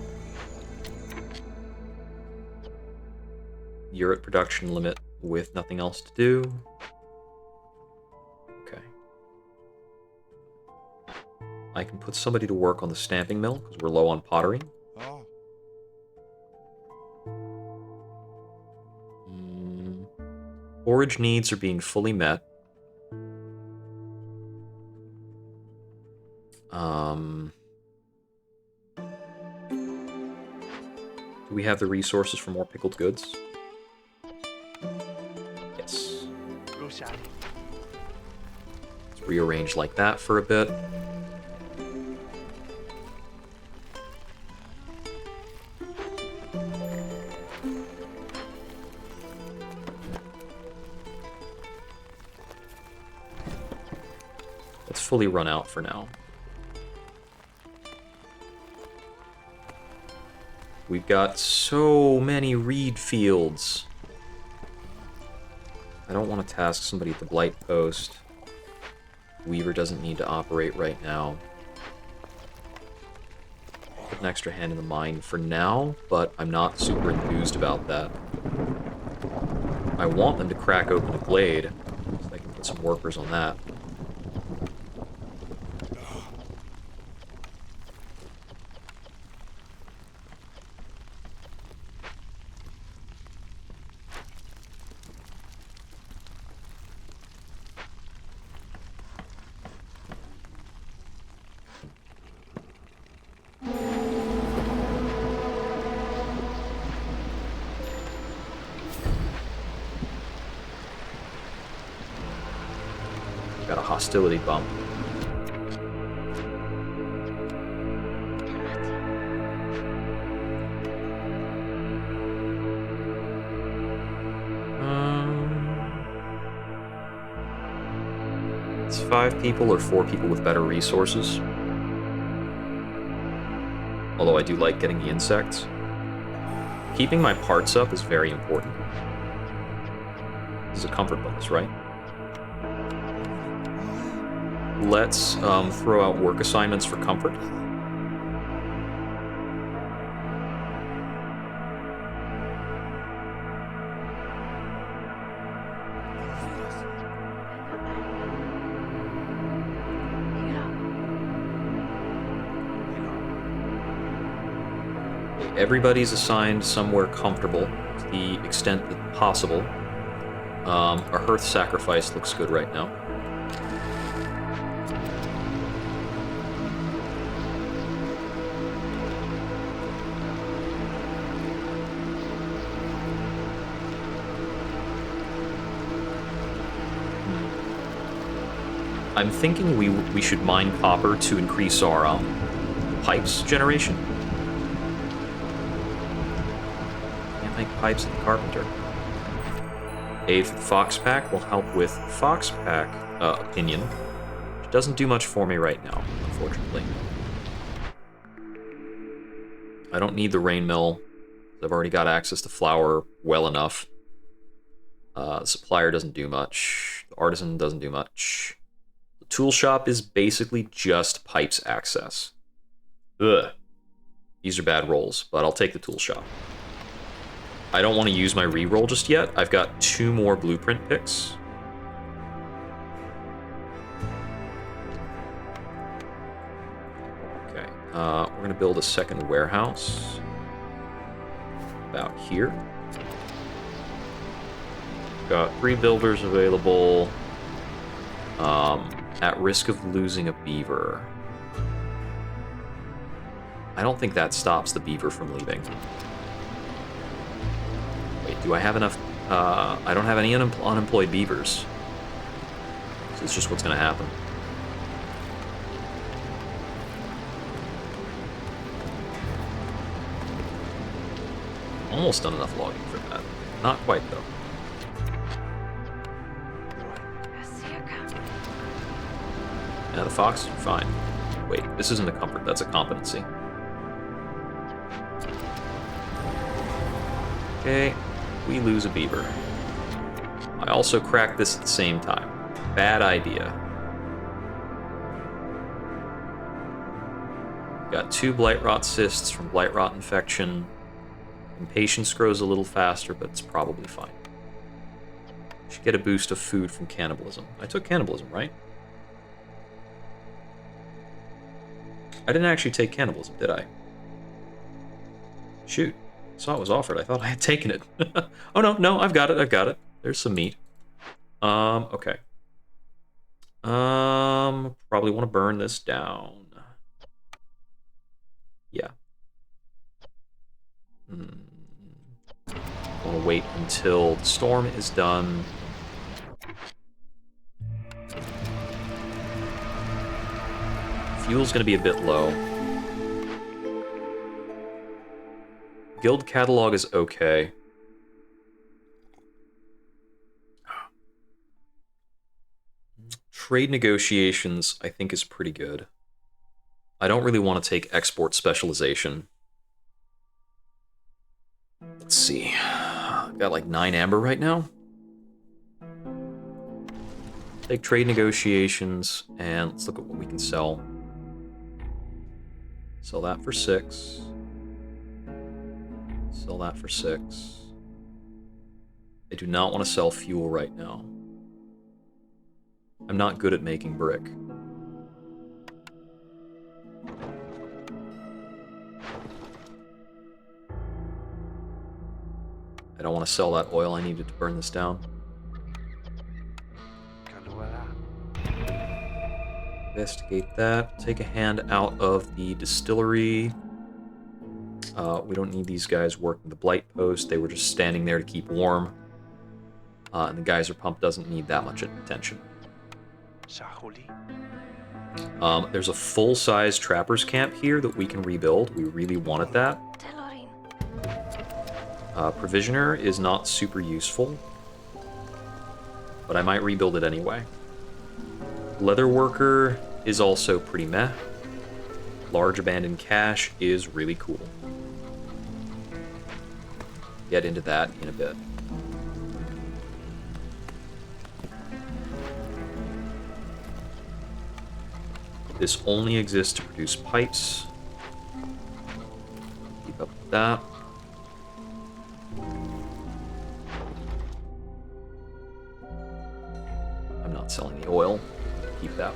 You're at production limit with nothing else to do. Okay. I can put somebody to work on the stamping mill, because we're low on pottery. Forage needs are being fully met. Do we have the resources for more pickled goods? Yes. Let's rearrange like that for a bit. Let's fully run out for now. We've got so many reed fields. I don't want to task somebody at the Blight Post. Weaver doesn't need to operate right now. Put an extra hand in the mine for now, but I'm not super enthused about that. I want them to crack open a glade, so I can put some workers on that. Got a hostility bump. It's 5 people or 4 people with better resources. Although I do like getting the insects. Keeping my parts up is very important. This is a comfort bonus, right? Let's throw out work assignments for comfort. Everybody's assigned somewhere comfortable to the extent that possible. Our hearth sacrifice looks good right now. I'm thinking we should mine copper to increase our pipes generation. Can't make pipes at the carpenter. Aid for the Fox Pack will help with Fox Pack opinion, which doesn't do much for me right now, unfortunately. I don't need the rain mill. I've already got access to flour well enough. The supplier doesn't do much. The artisan doesn't do much. The tool shop is basically just pipes access. Ugh. These are bad rolls, but I'll take the tool shop. I don't want to use my reroll just yet. I've got 2 more blueprint picks. Okay, we're going to build a second warehouse. About here. Got 3 builders available. At risk of losing a beaver. I don't think that stops the beaver from leaving. Wait, do I have enough? I don't have any unemployed beavers. So it's just what's going to happen. Almost done enough logging for that. Not quite, though. Yeah, the fox, fine. Wait, this isn't a comfort, that's a competency. Okay, we lose a beaver. I also cracked this at the same time. Bad idea. Got 2 blight rot cysts from blight rot infection. Impatience grows a little faster, but it's probably fine. Should get a boost of food from cannibalism. I took cannibalism, right? I didn't actually take cannibalism, did I? Shoot. I saw it was offered. I thought I had taken it. Oh, no, I've got it. There's some meat. Okay. Probably want to burn this down. Yeah. I want to wait until the storm is done. Fuel's going to be a bit low. Guild catalog is okay. Trade negotiations, I think, is pretty good. I don't really want to take export specialization. Let's see. I've got like 9 amber right now. Take trade negotiations, and let's look at what we can sell. Sell that for 6. Sell that for 6. I do not want to sell fuel right now. I'm not good at making brick. I don't want to sell that oil. I needed to burn this down. Investigate that. Take a hand out of the distillery. We don't need these guys working the blight post. They were just standing there to keep warm. And the geyser pump doesn't need that much attention. There's a full-size trapper's camp here that we can rebuild. We really wanted that. Provisioner is not super useful, but I might rebuild it anyway. Leather worker is also pretty meh. Large abandoned cache is really cool. Get into that in a bit. This only exists to produce pipes. Keep up with that. I'm not selling the oil. Keep that.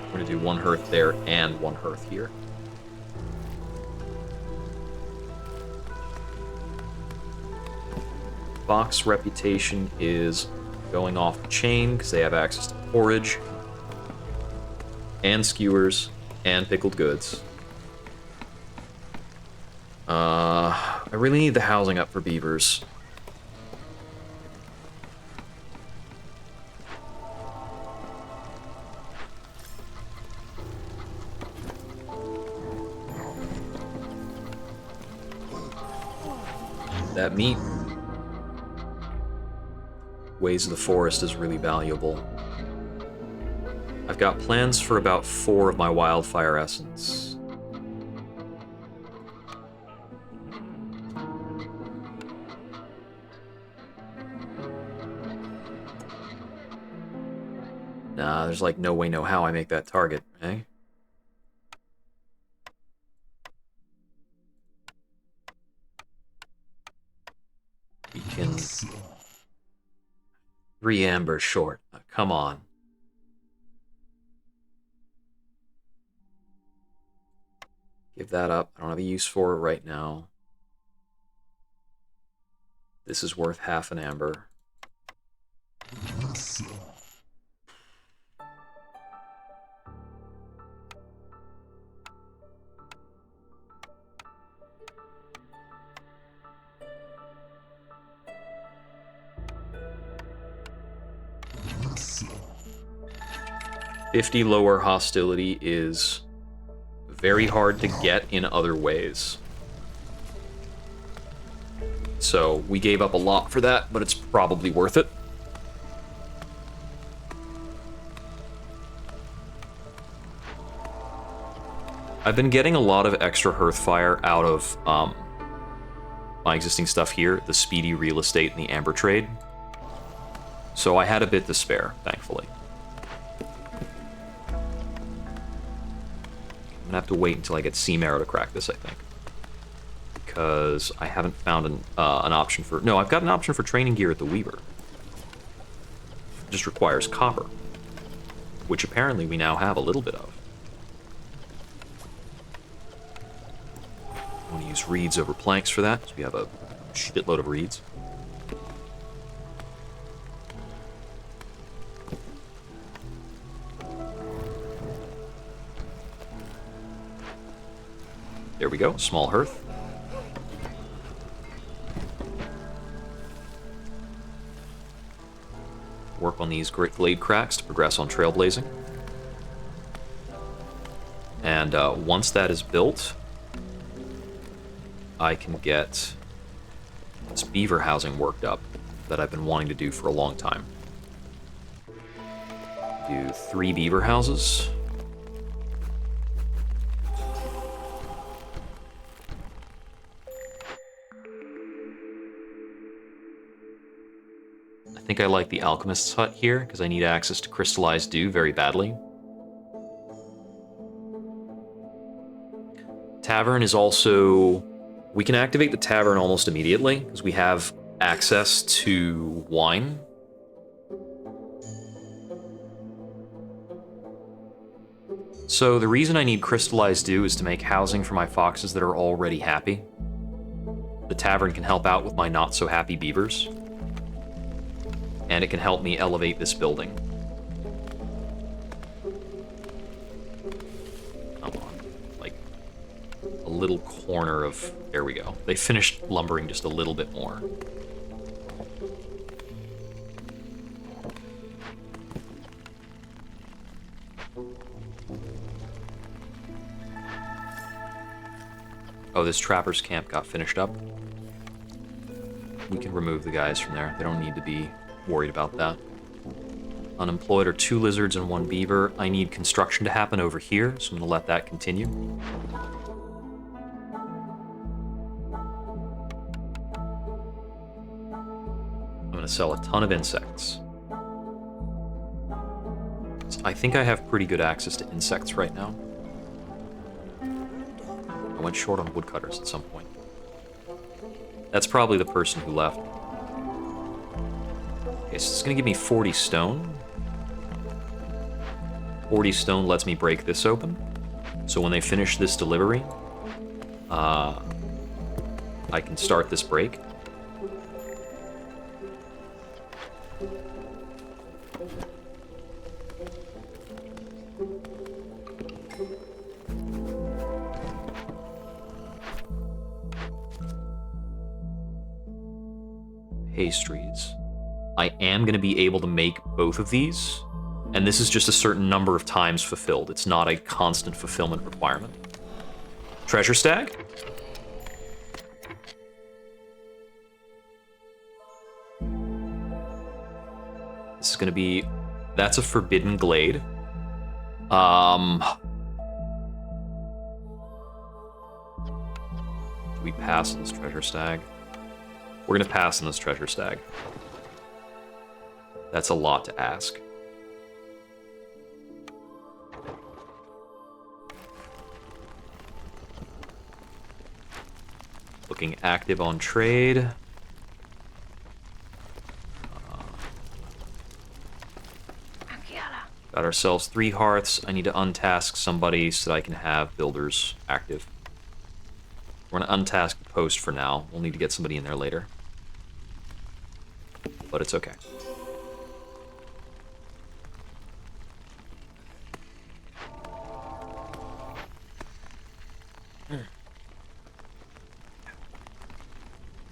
We're going to do 1 hearth there and 1 hearth here. Fox reputation is going off the chain because they have access to porridge and skewers and pickled goods. I really need the housing up for beavers. That meat. Ways of the forest is really valuable. I've got plans for about 4 of my wildfire essence. Nah, there's like no way, no how I make that target, eh? We can... 3 amber short. Come on. Give that up. I don't have a use for it right now. This is worth half an amber. $50 lower hostility is very hard to get in other ways. So we gave up a lot for that, but it's probably worth it. I've been getting a lot of extra hearthfire out of my existing stuff here, the speedy real estate and the amber trade. So I had a bit to spare, thankfully. I'm gonna have to wait until I get Sea Marrow to crack this, I think. Because I haven't found an option for... No, I've got an option for training gear at the Weaver. It just requires copper. Which apparently we now have a little bit of. I'm gonna use reeds over planks for that, because we have a shitload of reeds. There we go, small hearth. Work on these great glade cracks to progress on trailblazing. And once that is built, I can get this beaver housing worked up that I've been wanting to do for a long time. Do 3 beaver houses. think I like the alchemist's hut here because I need access to crystallized dew very badly. Tavern is also... We can activate the tavern almost immediately because we have access to wine. So the reason I need crystallized dew is to make housing for my foxes that are already happy. The tavern can help out with my not-so-happy beavers. And it can help me elevate this building. Come on. Like, a little corner of... There we go. They finished lumbering just a little bit more. Oh, this trapper's camp got finished up. We can remove the guys from there. They don't need to be worried about that. Unemployed are 2 lizards and 1 beaver. I need construction to happen over here, so I'm going to let that continue. I'm going to sell a ton of insects. So I think I have pretty good access to insects right now. I went short on woodcutters at some point. That's probably the person who left. Okay, so it's going to give me 40 stone. 40 stone lets me break this open. So when they finish this delivery, I can start this break. Pastries. I am going to be able to make both of these, and this is just a certain number of times fulfilled. It's not a constant fulfillment requirement. Treasure stag? This is going to be... That's a forbidden glade. Do we pass on this treasure stag? We're going to pass on this treasure stag. That's a lot to ask. Looking active on trade. Got ourselves 3 hearths. I need to untask somebody so that I can have builders active. We're going to untask the post for now. We'll need to get somebody in there later. But it's okay.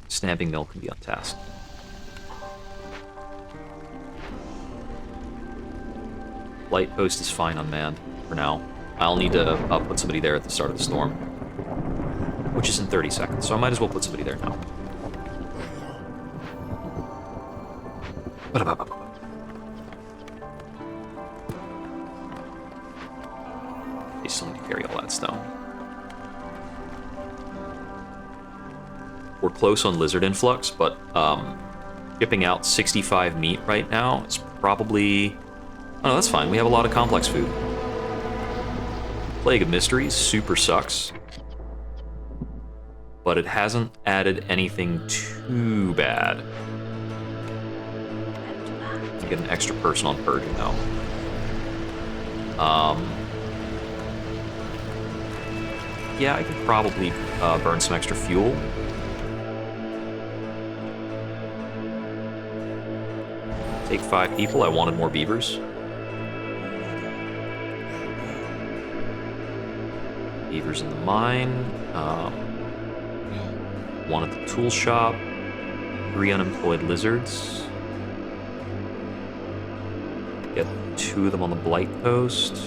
Stamping mill can be untasked. Light post is fine unmanned for now. I'll need to put somebody there at the start of the storm, which is in 30 seconds, so I might as well put somebody there now. They still need to carry all that stone. We're close on lizard influx, but shipping out 65 meat right now is probably... Oh, no, that's fine. We have a lot of complex food. Plague of Mysteries super sucks, but it hasn't added anything too bad. I get an extra person on purging though. Yeah, I could probably burn some extra fuel. Take 5 people. I wanted more beavers. Beavers in the mine. 1 at the tool shop. 3 unemployed lizards. Get 2 of them on the blight post.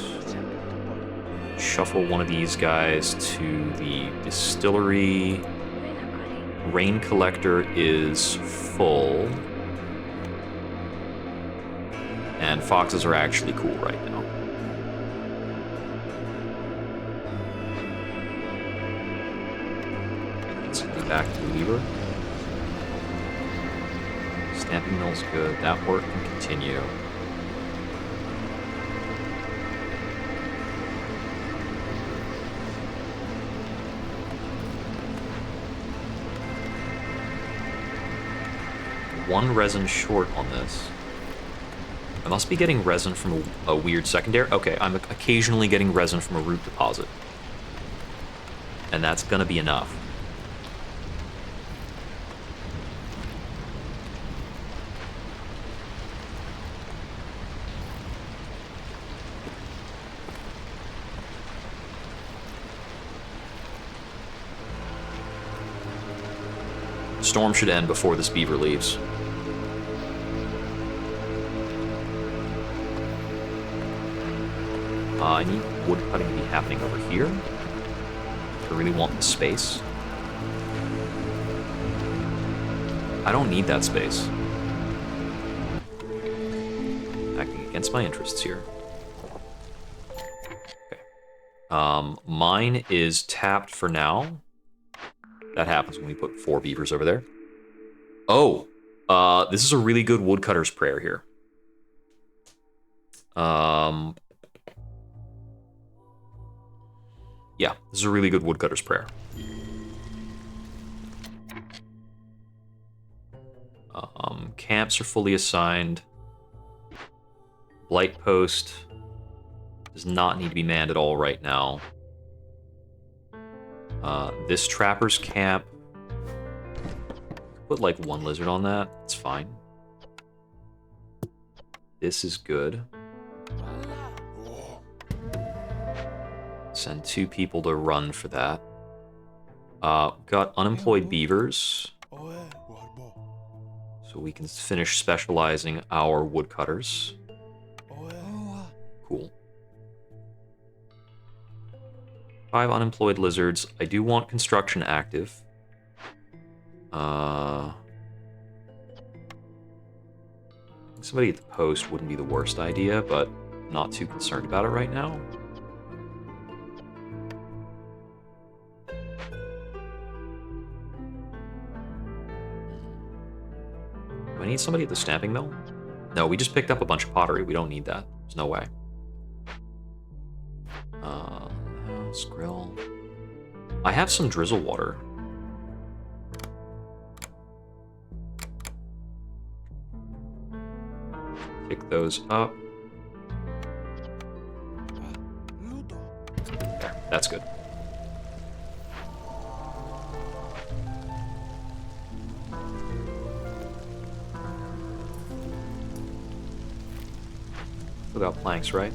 Shuffle 1 of these guys to the distillery. Rain collector is full. And foxes are actually cool right now. Let's get back to Weaver. Stamping mill's good. That work can continue. One resin short on this. I must be getting resin from a weird secondary. Okay, I'm occasionally getting resin from a root deposit. And that's gonna be enough. Storm should end before this beaver leaves. I need wood cutting to be happening over here. I really want the space. I don't need that space. Acting against my interests here. Okay. Mine is tapped for now. That happens when we put 4 beavers over there. Oh, this is a really good woodcutter's prayer here. Yeah, this is a really good woodcutter's prayer. Camps are fully assigned. Blight post does not need to be manned at all right now. This trapper's camp, put like 1 lizard on that, it's fine. This is good. Send 2 people to run for that. Got unemployed beavers. So we can finish specializing our woodcutters. Cool. 5 unemployed lizards. I do want construction active. Somebody at the post wouldn't be the worst idea, but not too concerned about it right now. Do I need somebody at the stamping mill? No, we just picked up a bunch of pottery. We don't need that. There's no way. House, grill. I have some drizzle water. Pick those up. There, that's good. Still got planks, right?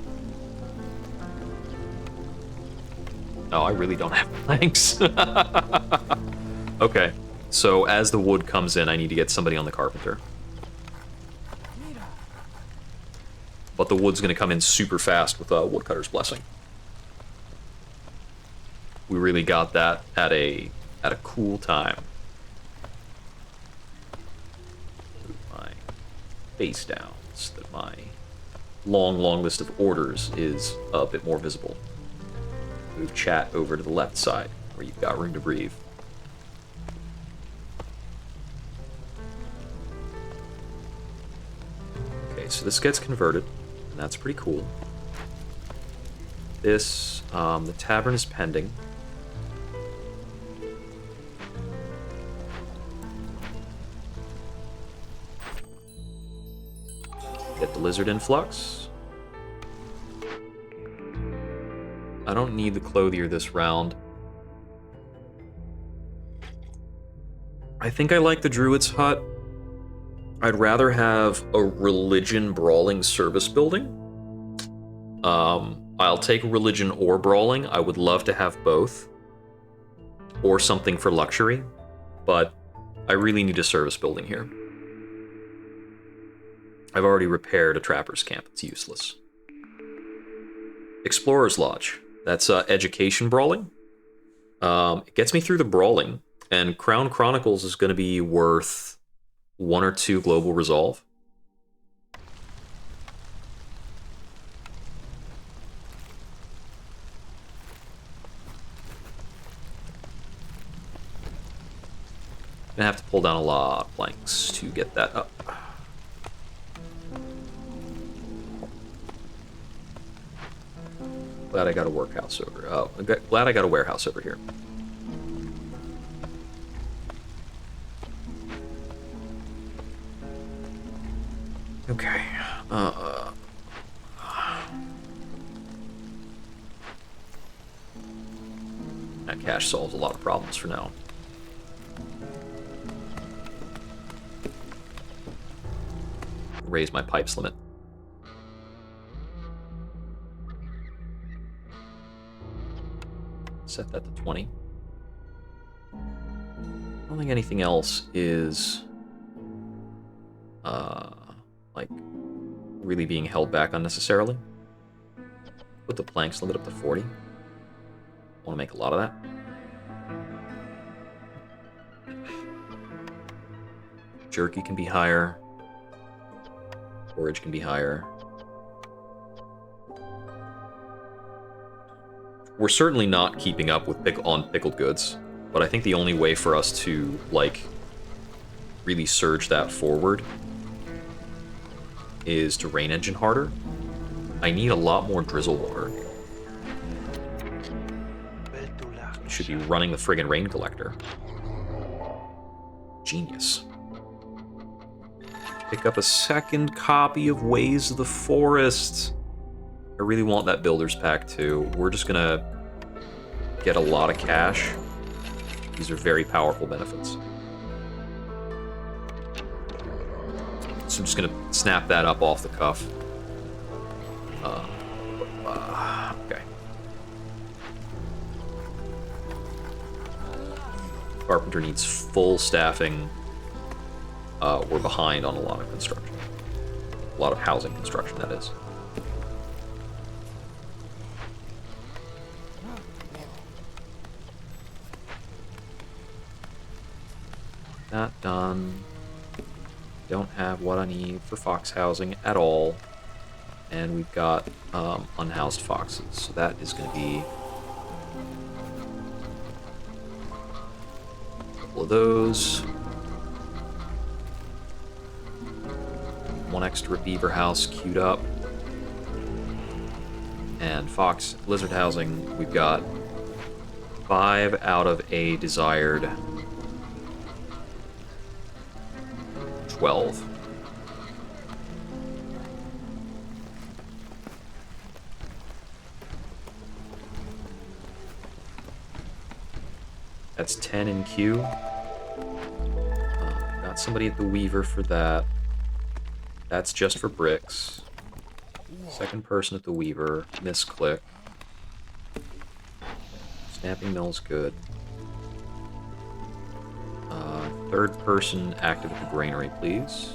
No, I really don't have planks. Okay, so as the wood comes in, I need to get somebody on the carpenter. But the wood's gonna come in super fast with a woodcutter's blessing. We really got that at a cool time. Move my face down so that my long list of orders is a bit more visible. Move chat over to the left side, where you've got room to breathe. Okay, so this gets converted, and that's pretty cool. This, the tavern is pending. Get the lizard influx. I don't need the clothier this round. I think I like the druid's hut. I'd rather have a religion brawling service building. I'll take religion or brawling. I would love to have both. Or something for luxury. But I really need a service building here. I've already repaired a trapper's camp. It's useless. Explorer's Lodge. That's education brawling. It gets me through the brawling, and Crown Chronicles is going to be worth 1 or 2 global resolve. Gonna have to pull down a lot of planks to get that up. Glad I got a workhouse over. Oh, glad I got a warehouse over here. Okay. That cache solves a lot of problems for now. Raise my pipes limit. Set that to 20. I don't think anything else is like really being held back unnecessarily. Put the planks limit up to 40. Want to make a lot of that. Jerky can be higher. Forage can be higher. We're certainly not keeping up with pickled goods, but I think the only way for us to, like, really surge that forward is to rain engine harder. I need a lot more drizzle water. I should be running the friggin' rain collector. Genius. Pick up a second copy of Ways of the Forest. I really want that builder's pack too. We're just gonna get a lot of cash. These are very powerful benefits. So I'm just gonna snap that up off the cuff. Okay. Carpenter needs full staffing. We're behind on a lot of construction. A lot of housing construction, that is. That done. Don't have what I need for fox housing at all. And we've got unhoused foxes, so that is going to be a couple of those. One extra beaver house queued up. And fox lizard housing, we've got 5 out of a desired 12. That's 10 in queue. Got somebody at the Weaver for that. That's just for bricks. Second person at the Weaver. Misclick. Stamping mill's good. Third person active at the granary, please.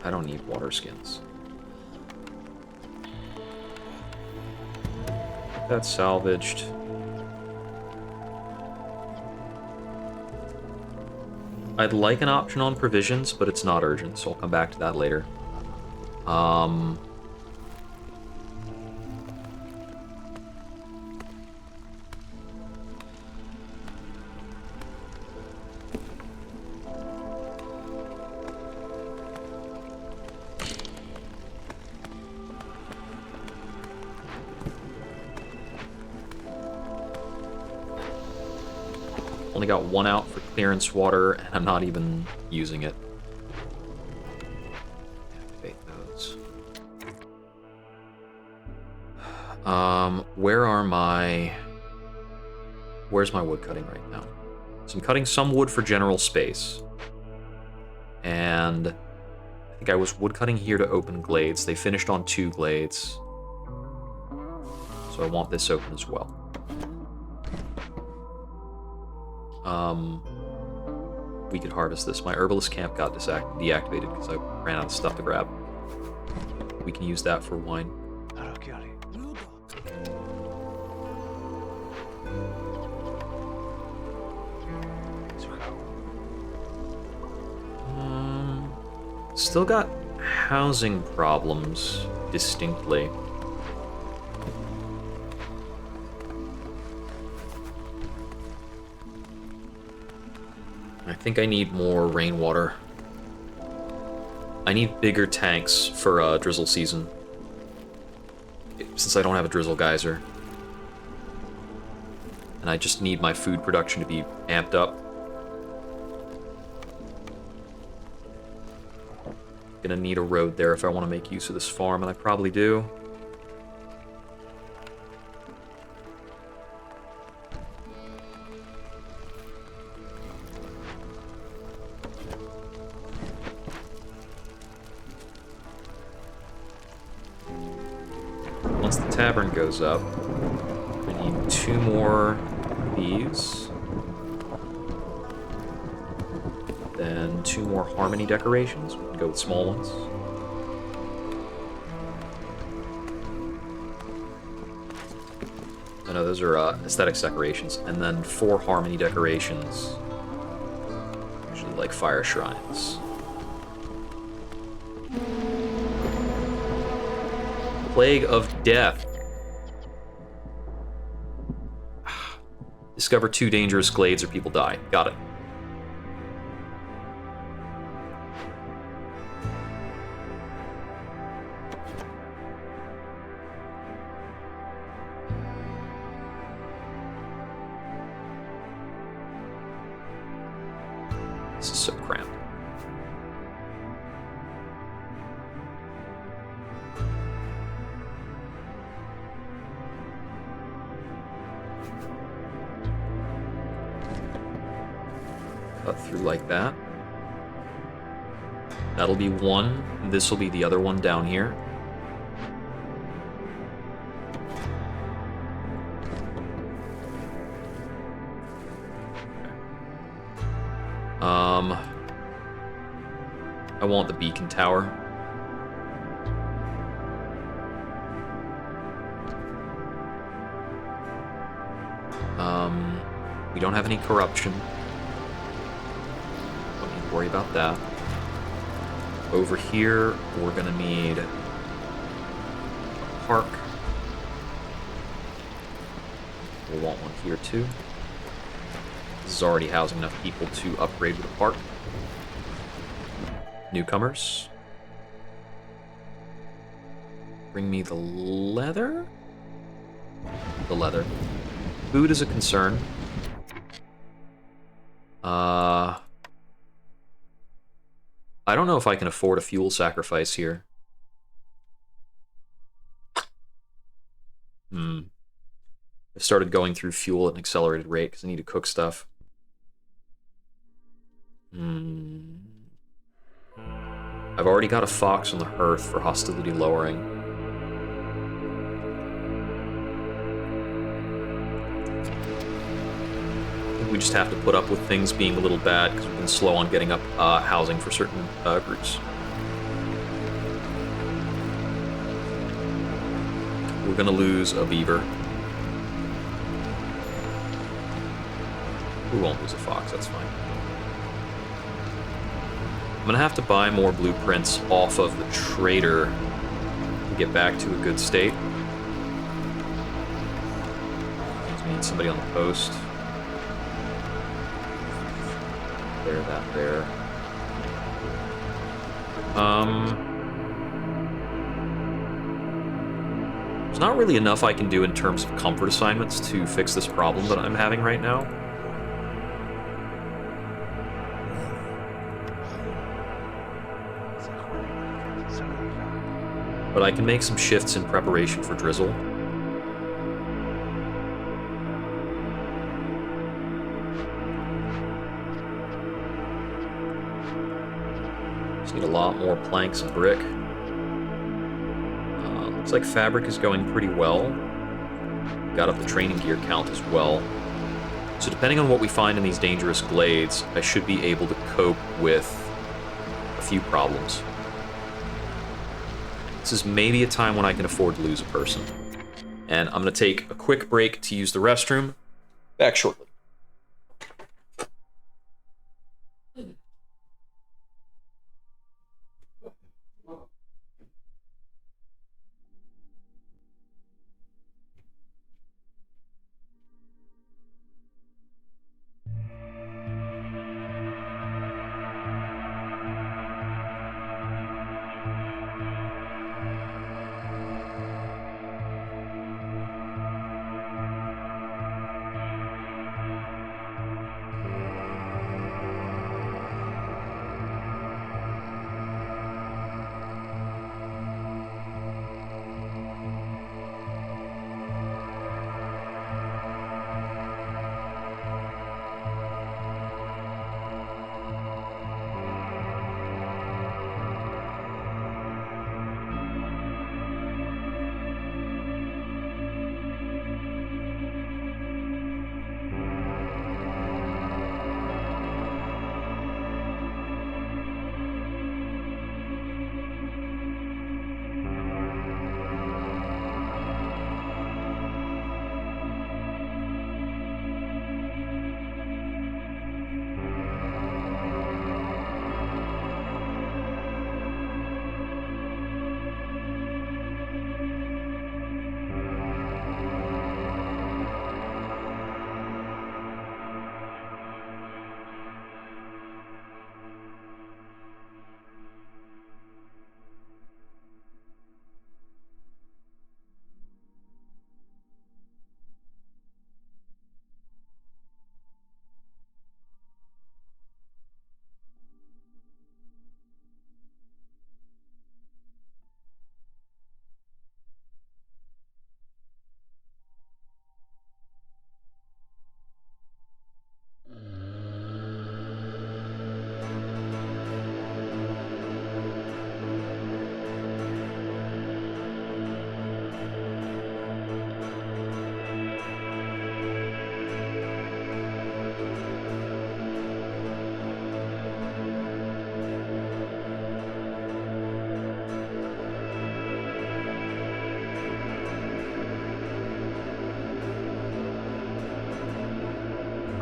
I don't need water skins. That's salvaged. I'd like an option on provisions, but it's not urgent, so I'll come back to that later. Only got one out for clearance water, and I'm not even using it. Activate those. Where's my wood cutting right now? So I'm cutting some wood for general space. And I think I was wood cutting here to open glades. They finished on 2 glades. So I want this open as well. We could harvest this. My herbalist camp got deactivated because I ran out of stuff to grab. We can use that for wine. Still got housing problems, distinctly. I think I need more rainwater. I need bigger tanks for drizzle season. Since I don't have a drizzle geyser. And I just need my food production to be amped up. Gonna need a road there if I want to make use of this farm, and I probably do. Once the tavern goes up, I need 2 more of these. Then 2 more harmony decorations. We can go with small ones. I know those are aesthetics decorations. And then 4 harmony decorations. Usually like fire shrines. Plague of Death. Discover 2 dangerous glades or people die. Got it. This is so cramped. Cut through like that. That'll be one. This will be the other one down here. I want the beacon tower. We don't have any corruption. Don't need to worry about that. Over here, we're gonna need a park. We'll want one here too. This is already housing enough people to upgrade with a park. Newcomers. Bring me the leather? The leather. Food is a concern. I don't know if I can afford a fuel sacrifice here. I've started going through fuel at an accelerated rate because I need to cook stuff. I've already got a fox on the hearth for hostility lowering. I think we just have to put up with things being a little bad because we've been slow on getting up housing for certain groups. We're gonna lose a beaver. We won't lose a fox, that's fine. I'm gonna have to buy more blueprints off of the trader to get back to a good state. We need somebody on the post. There, that there. There's not really enough I can do in terms of comfort assignments to fix this problem that I'm having right now. But I can make some shifts in preparation for drizzle. Just need a lot more planks and brick. Looks like fabric is going pretty well. Got up the training gear count as well. So depending on what we find in these dangerous glades, I should be able to cope with a few problems. This is maybe a time when I can afford to lose a person. And I'm going to take a quick break to use the restroom. Back shortly.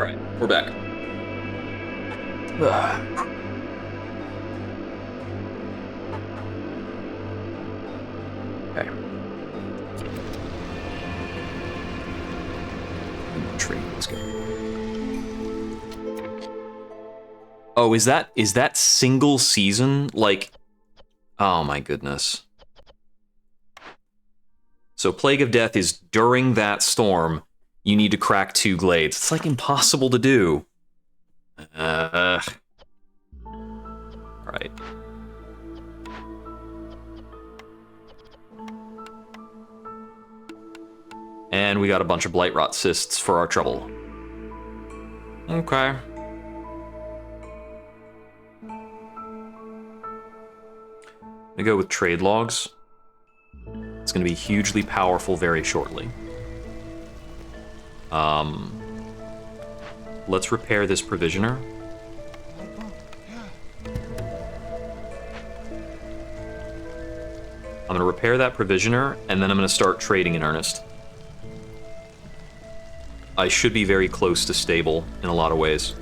Alright, we're back. Okay. Trade, let's go. Oh, is that single season? Like, oh my goodness. So Plague of Death is during that storm, you need to crack 2 glades. It's like impossible to do. Right. And we got a bunch of Blight Rot cysts for our trouble. Okay. I'm gonna go with trade logs. It's gonna be hugely powerful very shortly. Let's repair this provisioner. I'm gonna repair that provisioner, and then I'm gonna start trading in earnest. I should be very close to stable in a lot of ways.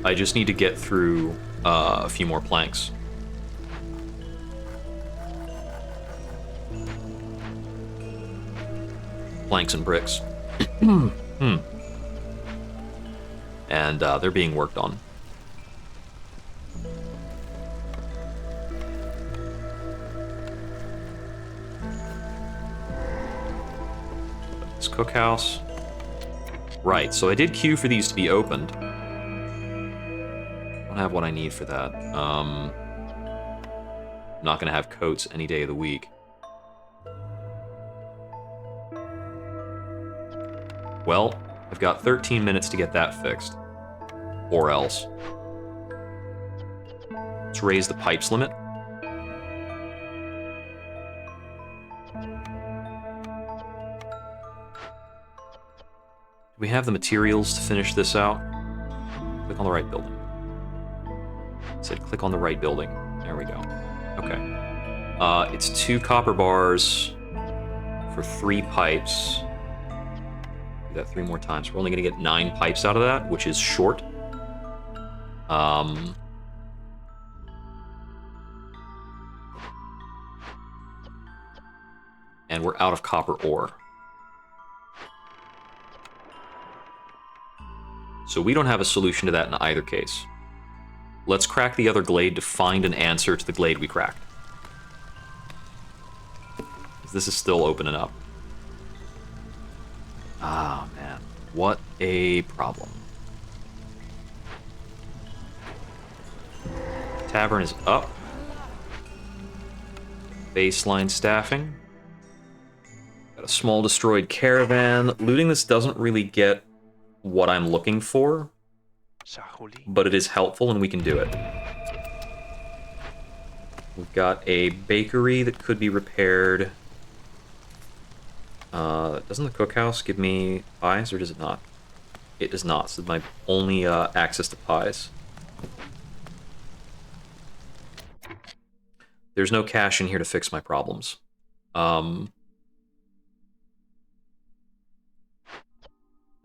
I just need to get through a few more planks. Planks and bricks. And they're being worked on. This cookhouse. Right, so I did queue for these to be opened. I don't have what I need for that. I'm not gonna have coats any day of the week. Well, I've got 13 minutes to get that fixed. Or else. Let's raise the pipes limit. Do we have the materials to finish this out? Click on the right building. It said click on the right building. There we go. Okay. It's 2 copper bars for 3 pipes. Do that 3 more times. We're only going to get 9 pipes out of that, which is short. And we're out of copper ore. So we don't have a solution to that in either case. Let's crack the other glade to find an answer to the glade we cracked. This is still opening up. Ah, man. What a problem. Tavern is up. Baseline staffing. Got a small destroyed caravan. Looting this doesn't really get what I'm looking for, but it is helpful and we can do it. We've got a bakery that could be repaired. Doesn't the cookhouse give me pies, or does it not? It does not, so my only access to pies. There's no cash in here to fix my problems. Gonna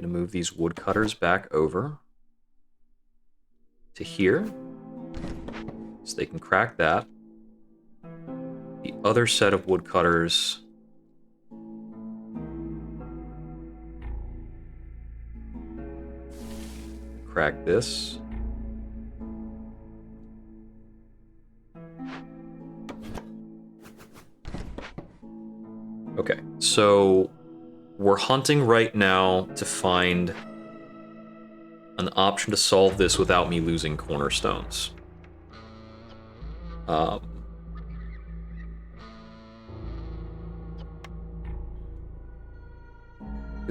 move these woodcutters back over to here, so they can crack that. The other set of woodcutters... crack this. Okay, so we're hunting right now to find an option to solve this without me losing cornerstones. Because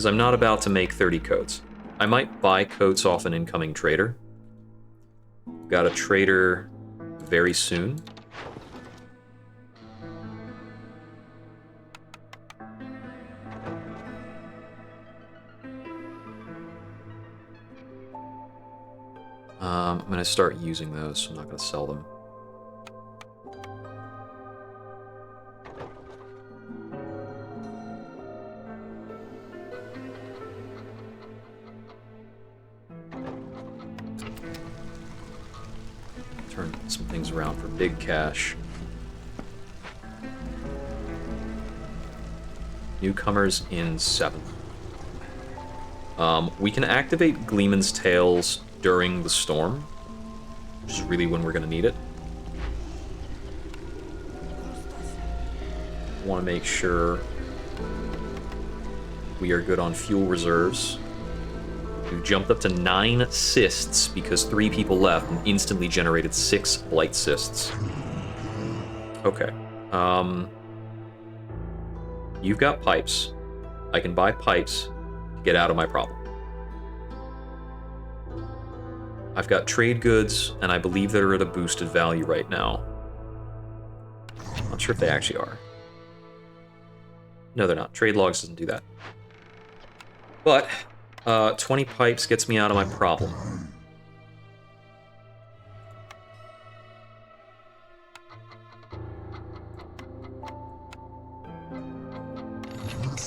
I'm not about to make 30 coats. I might buy coats off an incoming trader. Got a trader very soon. I'm going to start using those, so I'm not going to sell them. some things around for big cash. Newcomers in 7. We can activate Gleeman's Tails during the storm, which is really when we're going to need it. Want to make sure we are good on fuel reserves. We've jumped up to 9 cysts because 3 people left and instantly generated 6 blight cysts. Okay. You've got pipes. I can buy pipes to get out of my problem. I've got trade goods, and I believe they're at a boosted value right now. Not sure if they actually are. No, they're not. Trade logs doesn't do that. But 20 pipes gets me out of my problem.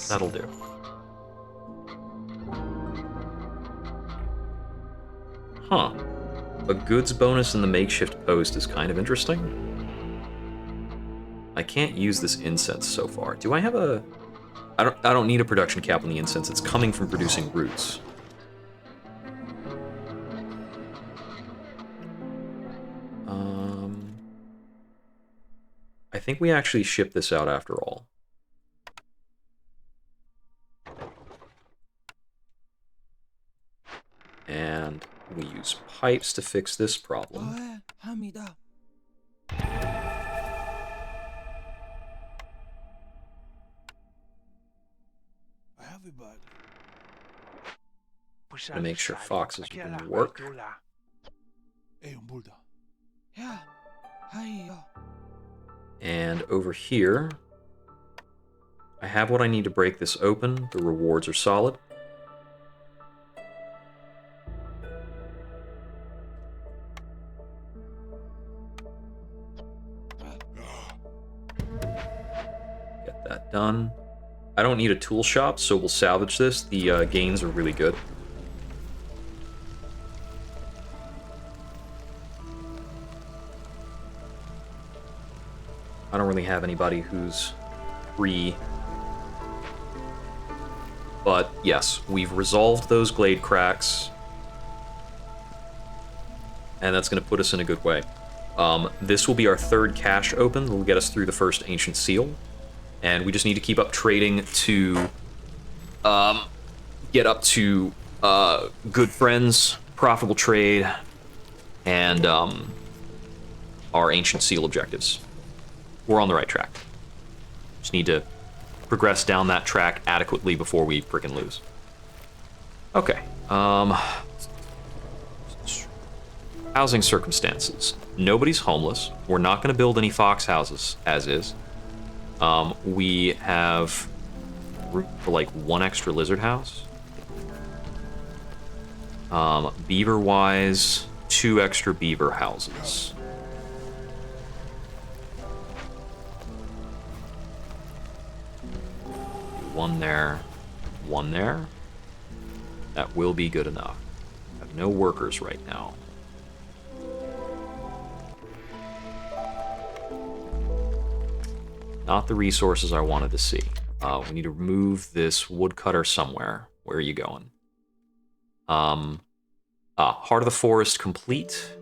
That'll do. Huh. A goods bonus in the makeshift post is kind of interesting. I can't use this incense so far. Do I have a... I don't need a production cap on the incense. It's coming from producing roots. I think we actually ship this out after all. And we use pipes to fix this problem. To make sure foxes will work. And over here, I have what I need to break this open. The rewards are solid. Get that done. I don't need a tool shop, so we'll salvage this. The gains are really good. I don't really have anybody who's free. But yes, we've resolved those glade cracks. And that's going to put us in a good way. This will be our 3rd cache open. That will get us through the first Ancient Seal. And we just need to keep up trading to get up to good friends, profitable trade, and our Ancient Seal objectives. We're on the right track. Just need to progress down that track adequately before we frickin' lose. Okay. Housing circumstances. Nobody's homeless. We're not going to build any fox houses, as is. We have room for like 1 extra lizard house. Beaver-wise, 2 extra beaver houses. One there, 1 there. That will be good enough. I have no workers right now. Not the resources I wanted to see. We need to remove this woodcutter somewhere. Where are you going? Heart of the Forest complete.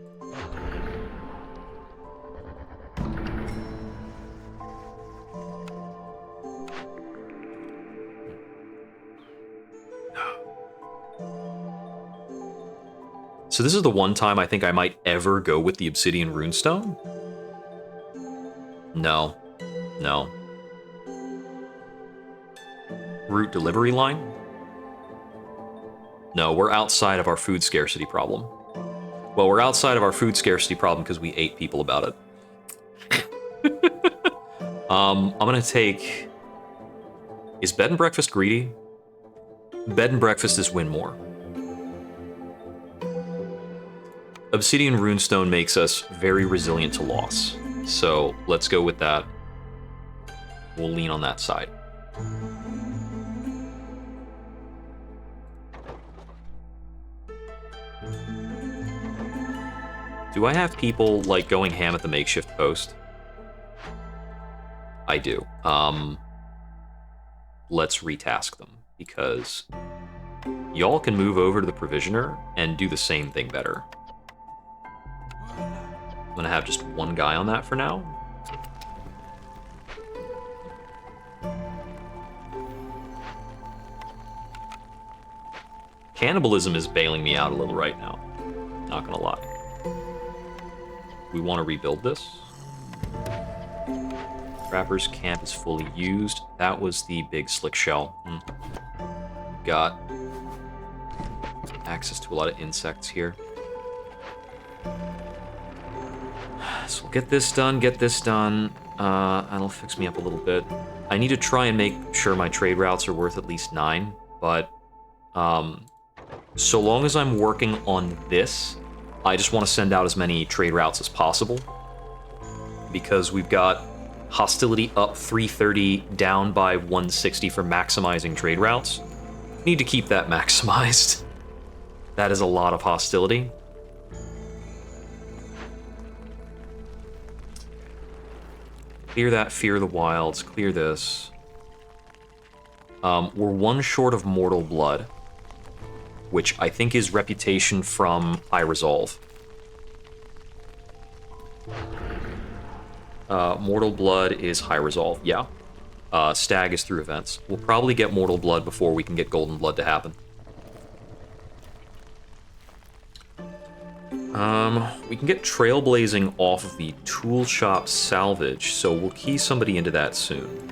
So this is the one time I think I might ever go with the Obsidian Runestone. No. No. Route delivery line? No, we're outside of our food scarcity problem. Well, we're outside of our food scarcity problem because we ate people about it. I'm gonna take... Is bed and breakfast greedy? Bed and breakfast is win more. Obsidian Runestone makes us very resilient to loss. So let's go with that. We'll lean on that side. Do I have people, like, going ham at the makeshift post? I do. Let's retask them, because y'all can move over to the provisioner and do the same thing better. I'm gonna have just one guy on that for now. Cannibalism is bailing me out a little right now. Not gonna lie. We want to rebuild this. Trapper's camp is fully used. That was the big slick shell. Got access to a lot of insects here. So we'll get this done, that'll fix me up a little bit. I need to try and make sure my trade routes are worth at least 9, but so long as I'm working on this, I just want to send out as many trade routes as possible, because we've got hostility up 330, down by 160 for maximizing trade routes. Need to keep that maximized. That is a lot of hostility. Clear that, fear the wilds, clear this. We're 1 short of mortal blood, which I think is reputation from High Resolve. Mortal blood is High Resolve, yeah. Stag is through events. We'll probably get mortal blood before we can get golden blood to happen. We can get trailblazing off of the tool shop salvage, so we'll key somebody into that soon.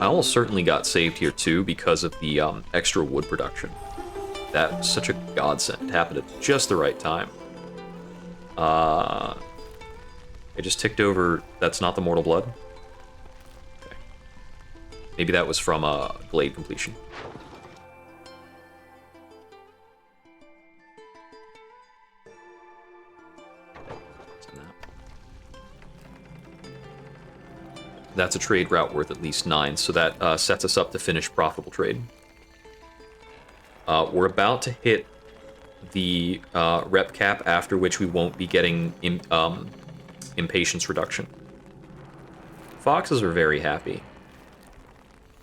I almost certainly got saved here too because of the extra wood production. That's such a godsend. It happened at just the right time. I just ticked over. That's not the mortal blood. Okay. Maybe that was from glade completion. That's a trade route worth at least 9, so that sets us up to finish profitable trade. We're about to hit the rep cap, after which we won't be getting impatience reduction. Foxes are very happy.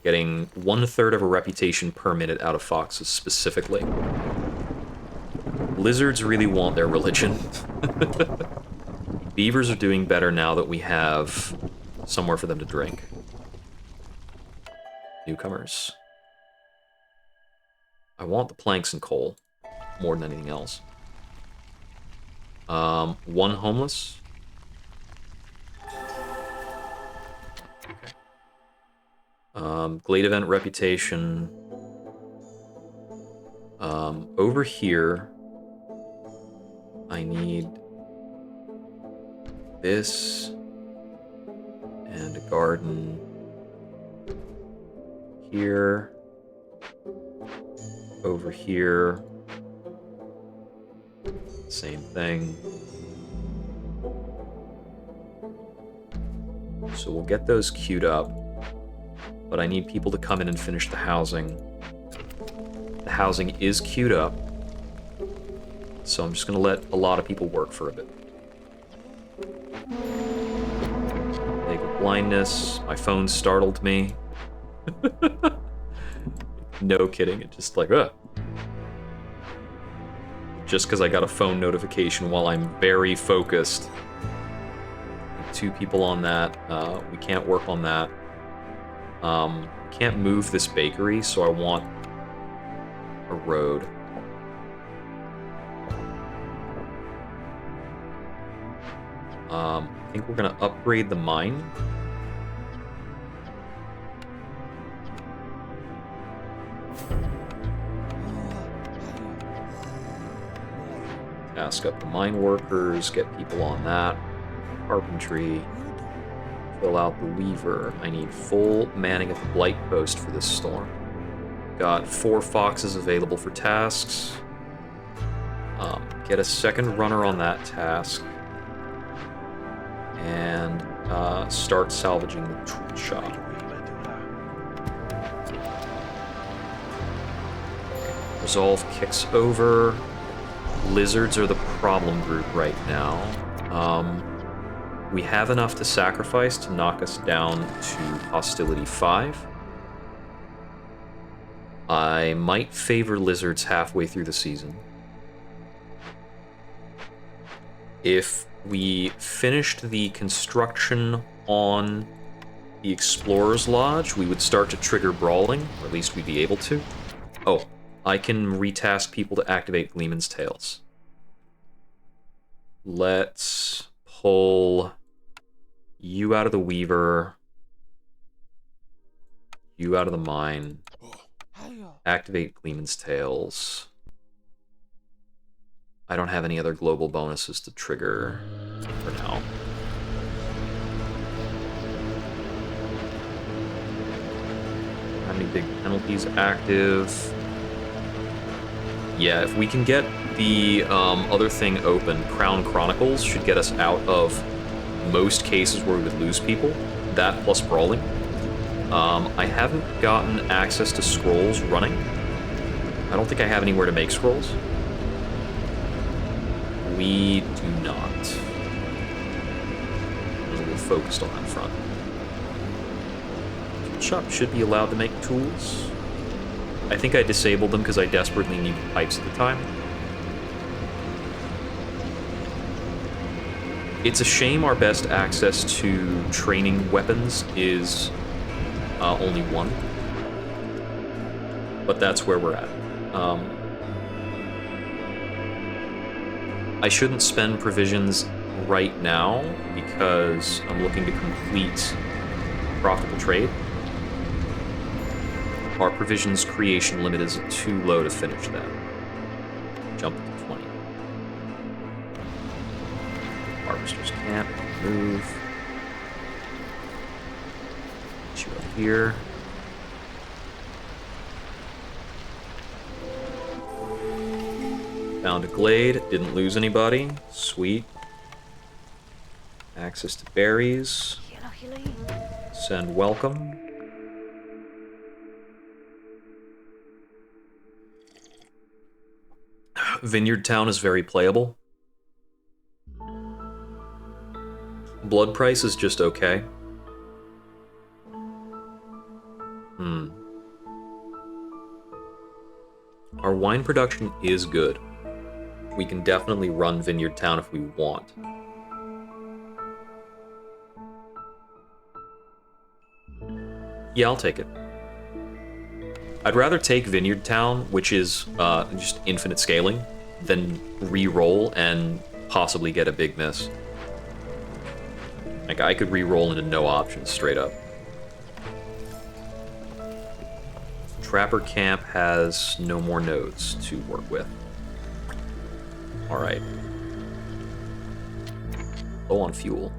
Getting 1/3 of a reputation per minute out of foxes specifically. Lizards really want their religion. Beavers are doing better now that we have somewhere for them to drink. Newcomers. I want the planks and coal more than anything else. 1 homeless. Glade event reputation. Over here, I need this and a garden here. Over here, same thing. So we'll get those queued up, but I need people to come in and finish the housing. The housing is queued up, so I'm just going to let a lot of people work for a bit. Negative blindness. My phone startled me. No kidding, it just like, ugh. Just because I got a phone notification while I'm very focused. 2 people on that. We can't work on that. Can't move this bakery, so I want a road. I think we're gonna upgrade the mine. Task up the mine workers, get people on that. Carpentry. Fill out the weaver. I need full manning at the blight post for this storm. Got 4 foxes available for tasks. Get a second runner on that task. And start salvaging the tool shop. Resolve kicks over. Lizards are the problem group right now. We have enough to sacrifice to knock us down to hostility 5. I might favor lizards halfway through the season. If we finished the construction on the Explorer's Lodge, we would start to trigger brawling, or at least we'd be able to. Oh, I can retask people to activate Gleeman's Tails. Let's pull you out of the Weaver, you out of the Mine, activate Gleeman's Tails. I don't have any other global bonuses to trigger for now. How many big penalties active? Yeah, if we can get the other thing open, Crown Chronicles should get us out of most cases where we would lose people. That plus brawling. I haven't gotten access to scrolls running. I don't think I have anywhere to make scrolls. We do not. I'm a little focused on that front. Shop should be allowed to make tools. I think I disabled them because I desperately needed pipes at the time. It's a shame our best access to training weapons is only 1. But that's where we're at. I shouldn't spend provisions right now because I'm looking to complete profitable trade. Our provisions creation limit is too low to finish that. Jump to 20. Harvesters can't move. Get you up here. Found a glade, didn't lose anybody. Sweet. Access to berries. Send welcome. Vineyard Town is very playable. Blood price is just okay. Our wine production is good. We can definitely run Vineyard Town if we want. Yeah, I'll take it. I'd rather take Vineyard Town, which is just infinite scaling, than re-roll and possibly get a big miss. Like, I could re-roll into no options, straight up. Trapper Camp has no more nodes to work with. Alright. Low on fuel.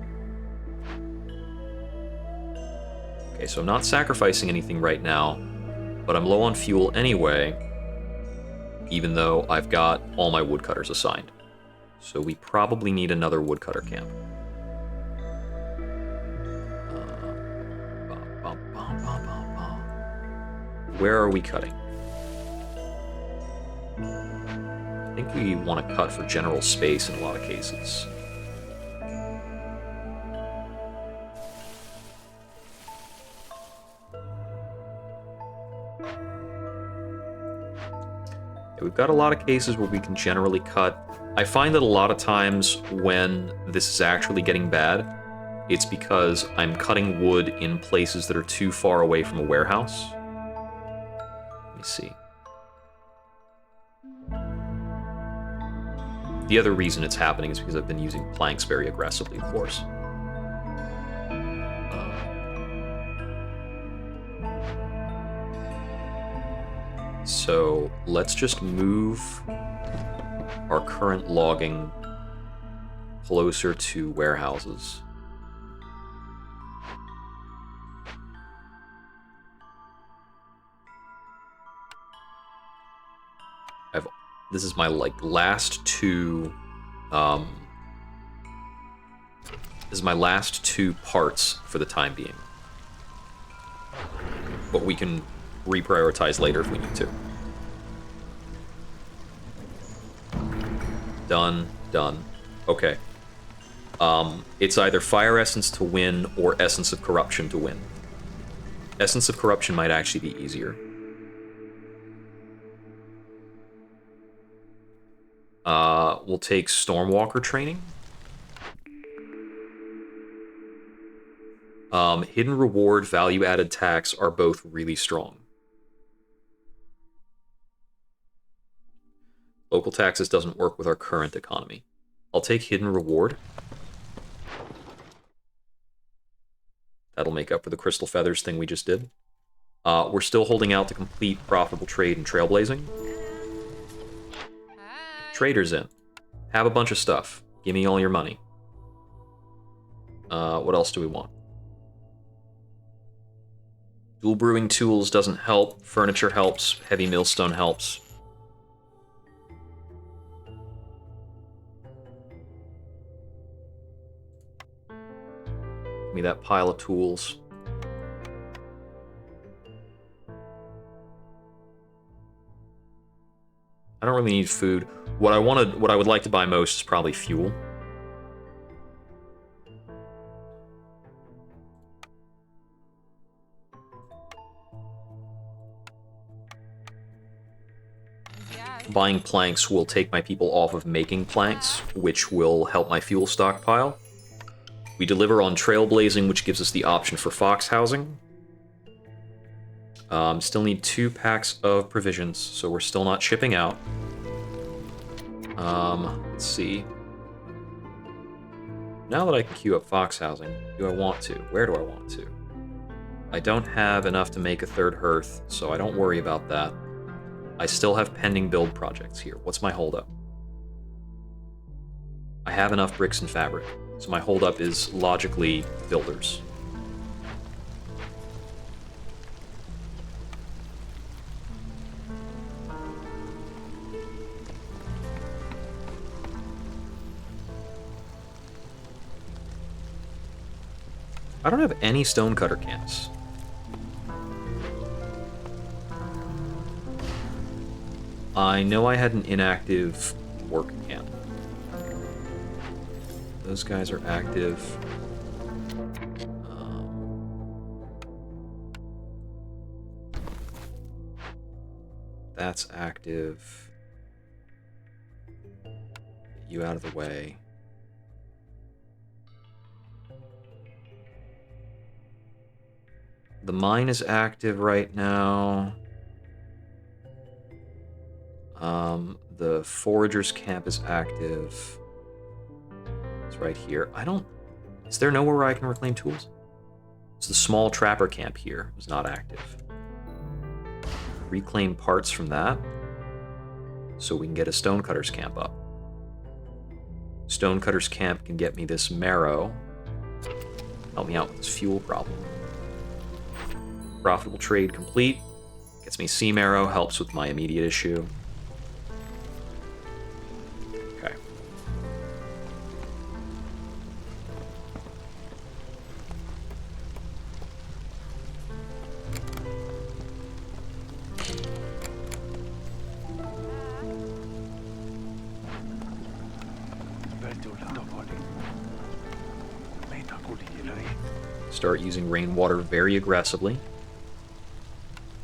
Okay, so I'm not sacrificing anything right now, but I'm low on fuel anyway, even though I've got all my woodcutters assigned. So we probably need another woodcutter camp. Where are we cutting? I think we want to cut for general space in a lot of cases. We've got a lot of cases where we can generally cut. I find that a lot of times when this is actually getting bad, it's because I'm cutting wood in places that are too far away from a warehouse. Let me see. The other reason it's happening is because I've been using planks very aggressively, of course. So let's just move our current logging closer to warehouses. This is my last two. This is my last 2 parts for the time being, but we can reprioritize later if we need to. Done. Done. Okay. It's either Fire Essence to win or Essence of Corruption to win. Essence of Corruption might actually be easier. We'll take Stormwalker training. Hidden Reward, Value-Added Tax are both really strong. Local taxes doesn't work with our current economy. I'll take Hidden Reward. That'll make up for the Crystal Feathers thing we just did. We're still holding out to complete Profitable Trade and Trailblazing. Traders in. Have a bunch of stuff. Give me all your money. What else do we want? Dual Brewing Tools doesn't help. Furniture helps. Heavy Millstone helps. Give me that pile of tools. I don't really need food. What I would like to buy most is probably fuel. Buying planks will take my people off of making planks, which will help my fuel stockpile. We deliver on Trailblazing, which gives us the option for fox housing. Still need 2 packs of provisions, so we're still not shipping out. Let's see. Now that I can queue up fox housing, do I want to? Where do I want to? I don't have enough to make a 3rd hearth, so I don't worry about that. I still have pending build projects here. What's my holdup? I have enough bricks and fabric, so my holdup is logically builders. I don't have any stonecutter camps. I know I had an inactive work camp. Those guys are active. That's active. Get you out of the way. The mine is active right now. The forager's camp is active. It's right here. Is there nowhere where I can reclaim tools? It's the small trapper camp here. It was not active. Reclaim parts from that so we can get a stonecutter's camp up. Stonecutter's camp can get me this marrow. Help me out with this fuel problem. Profitable trade complete. Gets me sea marrow, helps with my immediate issue. Okay. Start using rainwater very aggressively.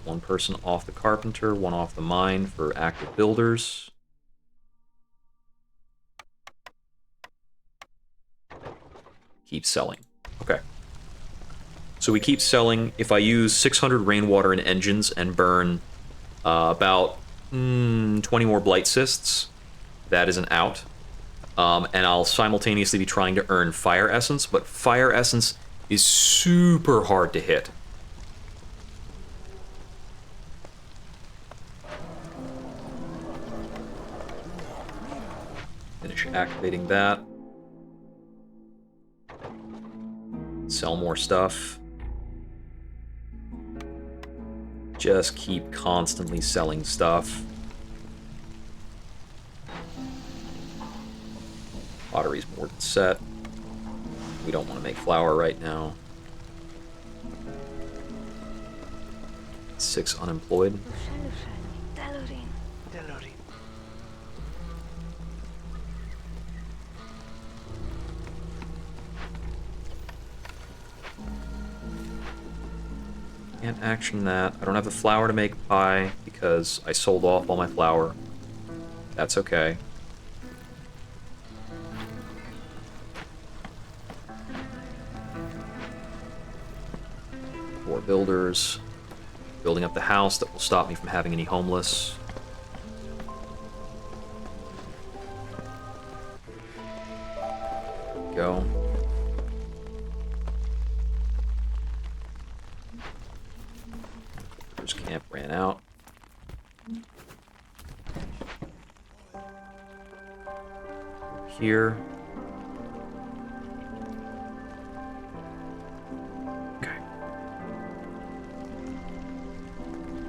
1 person off the carpenter, 1 off the mine for active builders. Keep selling. Okay. So we keep selling. If I use 600 rainwater in engines and burn about 20 more blight cysts, that is an out. And I'll simultaneously be trying to earn fire essence, but fire essence is super hard to hit. Finish activating that. Sell more stuff. Just keep constantly selling stuff. Pottery's more than set. We don't want to make flour right now. 6 unemployed. Can't action that. I don't have the flour to make pie because I sold off all my flour. That's okay. 4 builders. Building up the house that will stop me from having any homeless. There we go. Builders camp ran out. Over here.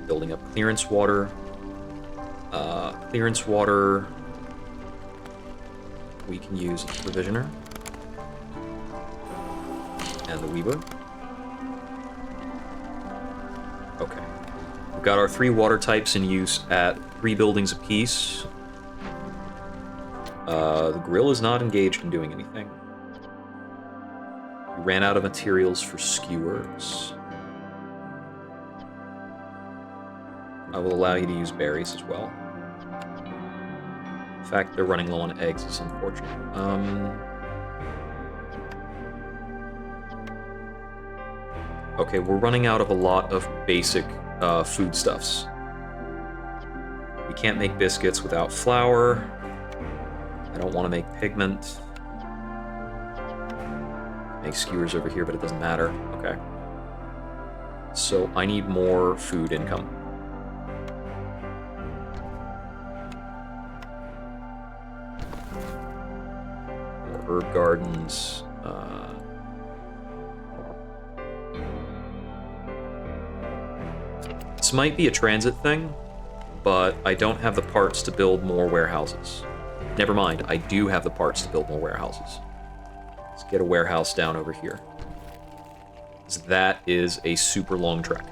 Building up clearance water. Clearance water we can use as a provisioner. And the weaver. Okay. We've got our 3 water types in use at 3 buildings apiece. The grill is not engaged in doing anything. We ran out of materials for skewers. I will allow you to use berries as well. The fact they're running low on eggs is unfortunate. Okay, we're running out of a lot of basic foodstuffs. We can't make biscuits without flour. I don't want to make pigment. Make skewers over here, but it doesn't matter. Okay. So I need more food income. Herb gardens. This might be a transit thing, but I don't have the parts to build more warehouses. Never mind, I do have the parts to build more warehouses. Let's get a warehouse down over here. That is a super long trek.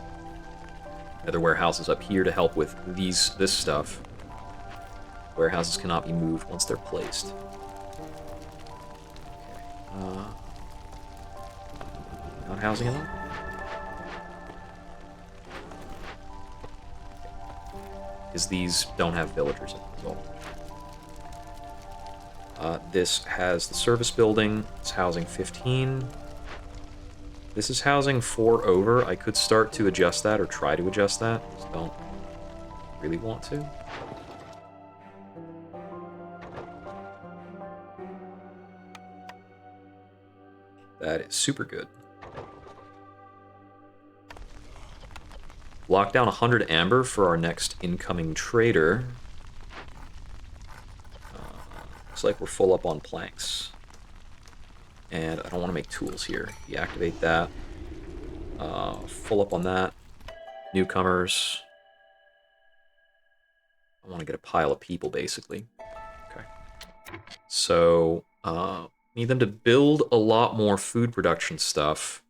Other warehouses up here to help with this stuff. Warehouses cannot be moved once they're placed. Not housing enough? Because these don't have villagers in them at all. This has the service building. It's housing 15. This is housing 4 over. I could start to adjust that or try to adjust that. Just don't really want to. That is super good. Lock down 100 amber for our next incoming trader. Looks like we're full up on planks. And I don't want to make tools here. Deactivate that. Full up on that. Newcomers. I want to get a pile of people, basically. Okay. So, need them to build a lot more food production stuff.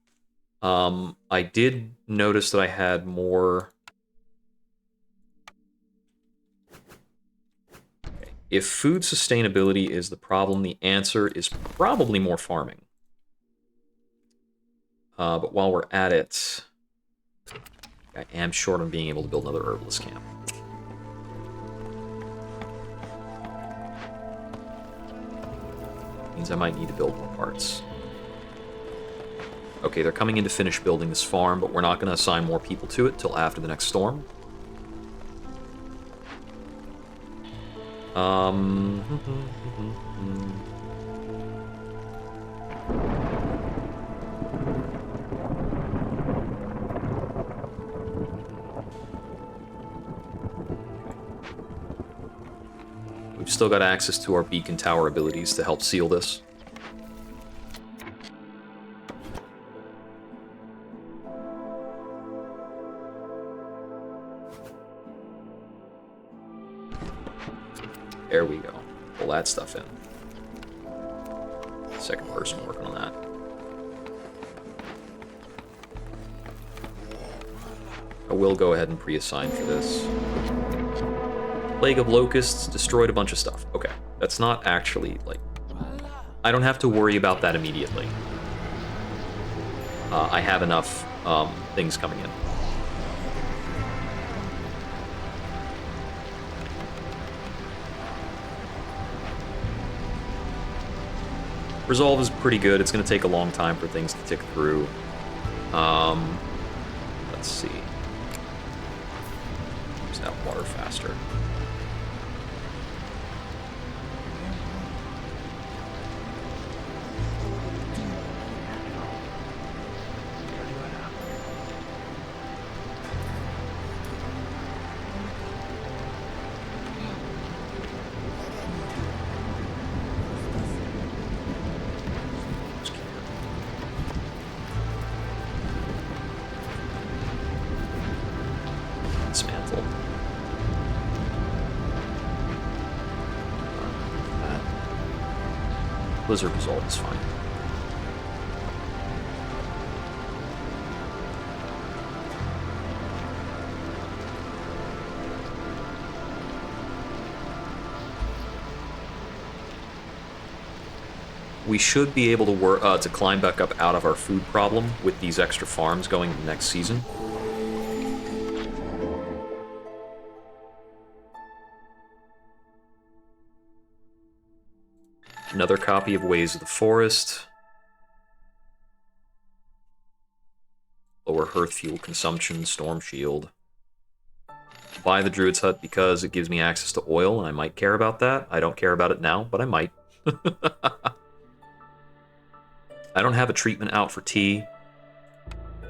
I did notice that I had more... Okay. If food sustainability is the problem, the answer is probably more farming. But while we're at it, I am short on being able to build another herbalist camp. Means I might need to build more parts. Okay, they're coming in to finish building this farm, but we're not going to assign more people to it till after the next storm. We've still got access to our beacon tower abilities to help seal this. There we go. Pull that stuff in. Second person working on that. I will go ahead and pre-assign for this. Plague of Locusts destroyed a bunch of stuff. Okay, that's not actually, like... I don't have to worry about that immediately. I have enough things coming in. Resolve is pretty good. It's going to take a long time for things to tick through. Let's see. Use that water faster. Dismantle. Blizzard Resolve is fine. We should be able to climb back up out of our food problem with these extra farms going next season. Another copy of Ways of the Forest. Lower hearth fuel consumption, Storm Shield. Buy the Druid's Hut because it gives me access to oil, and I might care about that. I don't care about it now, but I might. I don't have a treatment out for tea. I'm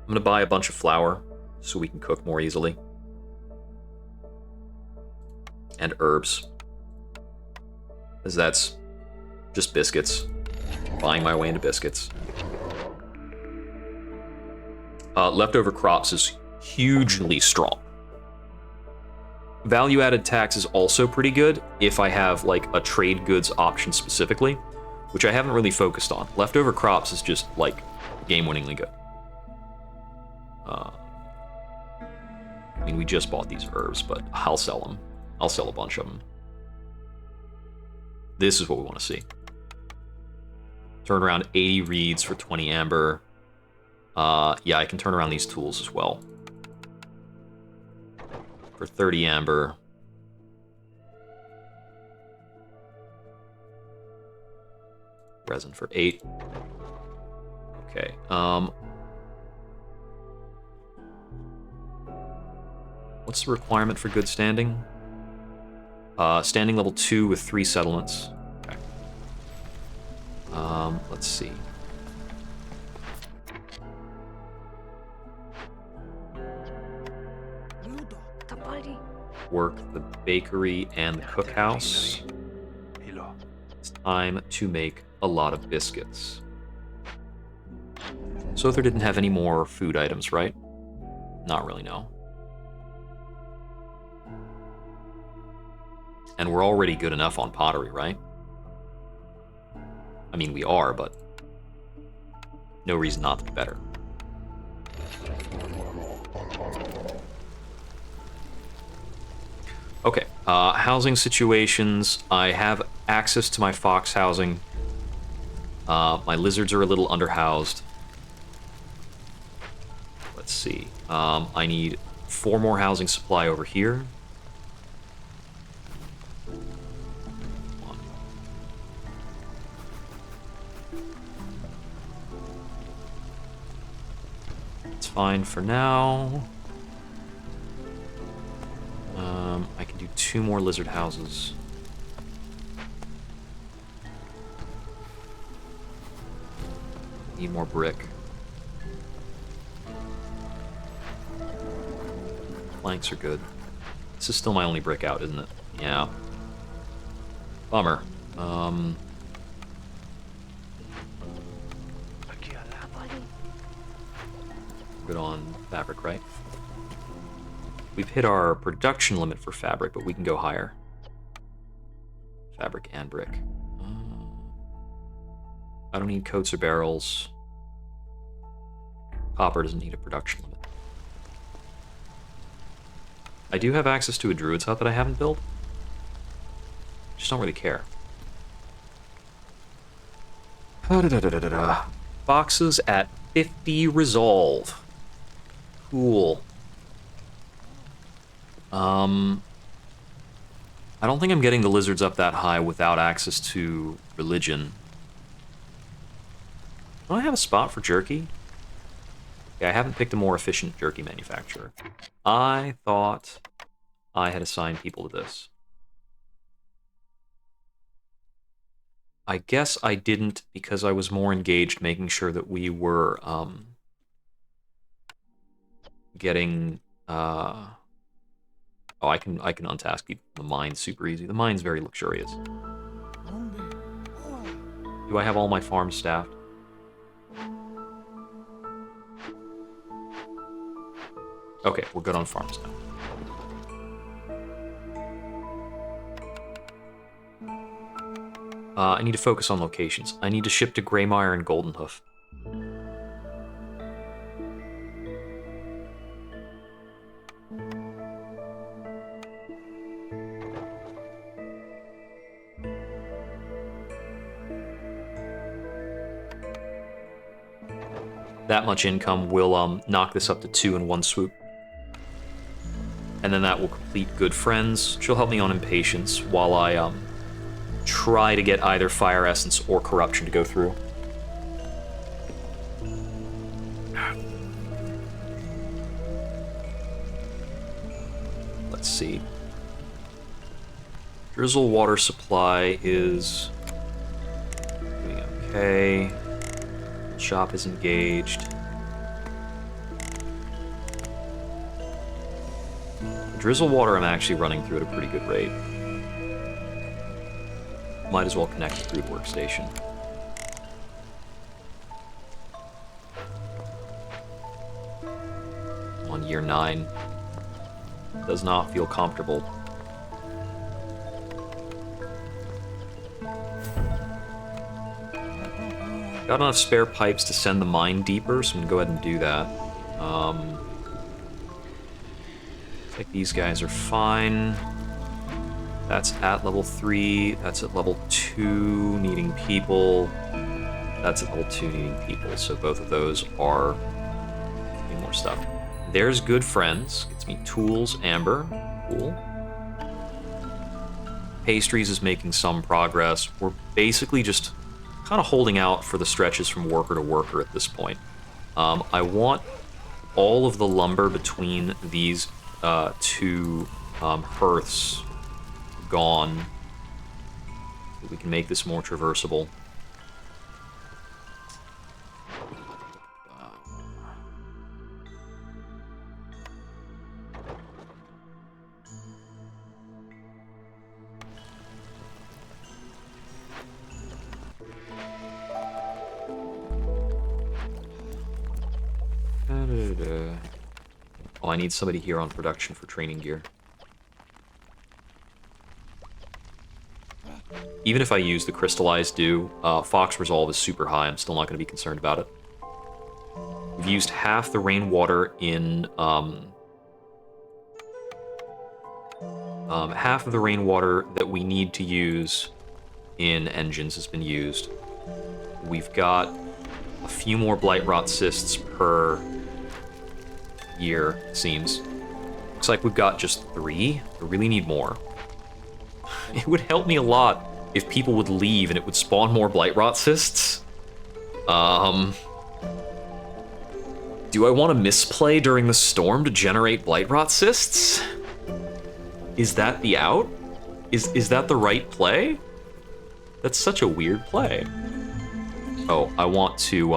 gonna buy a bunch of flour so we can cook more easily. And herbs. Because that's just biscuits. Buying my way into biscuits. Leftover crops is hugely strong. Value-added tax is also pretty good if I have like a trade goods option specifically, which I haven't really focused on. Leftover crops is just like game-winningly good. I mean, we just bought these herbs, but I'll sell them. I'll sell a bunch of them. This is what we want to see. Turn around 80 reeds for 20 amber. Yeah, I can turn around these tools as well. For 30 amber. Resin for 8. Okay, what's the requirement for good standing? Standing level 2 with 3 settlements. Okay. Let's see. Work the bakery and the cookhouse. It's time to make a lot of biscuits. Sother didn't have any more food items, right? Not really, no. And we're already good enough on pottery, right? I mean, we are, but no reason not to be better. Okay, housing situations. I have access to my fox housing. My lizards are a little underhoused. Let's see. I need 4 more housing supply over here. It's fine for now. I can do 2 more lizard houses. Need more brick. Planks are good. This is still my only brick out, isn't it? Yeah. Bummer. Good on fabric, right? We've hit our production limit for fabric, but we can go higher. Fabric and brick. I don't need coats or barrels. Copper doesn't need a production limit. I do have access to a druid's hut that I haven't built. Just don't really care. Boxes at 50 resolve. Cool. I don't think I'm getting the lizards up that high without access to religion. Do I have a spot for jerky? Okay, I haven't picked a more efficient jerky manufacturer. I thought I had assigned people to this. I guess I didn't because I was more engaged making sure that we were getting oh, I can untask people. The mine's super easy. The mine's very luxurious. Do I have all my farms staffed? Okay, we're good on farms now. I need to focus on locations. I need to ship to Greymire and Goldenhoof. That much income will knock this up to 2 in one swoop. And then that will complete Good Friends, which will help me on Impatience while I try to get either Fire Essence or Corruption to go through. Let's see. Drizzle water supply is doing okay. Shop is engaged. Drizzle water I'm actually running through at a pretty good rate. Might as well connect the crude workstation. I'm on year 9. Does not feel comfortable. Got enough spare pipes to send the mine deeper, so I'm gonna go ahead and do that. I think these guys are fine. That's at level 3. That's at level 2, needing people. That's at level 2, needing people. So both of those are getting more stuff. There's Good Friends. Gets me tools, amber. Cool. Pastries is making some progress. We're basically just kind of holding out for the stretches from worker to worker at this point. I want all of the lumber between these two hearths gone so we can make this more traversable. Oh, I need somebody here on production for training gear. Even if I use the crystallized dew, Fox Resolve is super high. I'm still not going to be concerned about it. We've used half the rainwater in half of the rainwater that we need to use in engines has been used. We've got a few more blight rot cysts per year, it seems. Looks like we've got just 3. We really need more. It would help me a lot if people would leave and it would spawn more blight rot cysts. Do I want to misplay during the storm to generate blight rot cysts? Is that the out? Is that the right play? That's such a weird play. Oh, I want to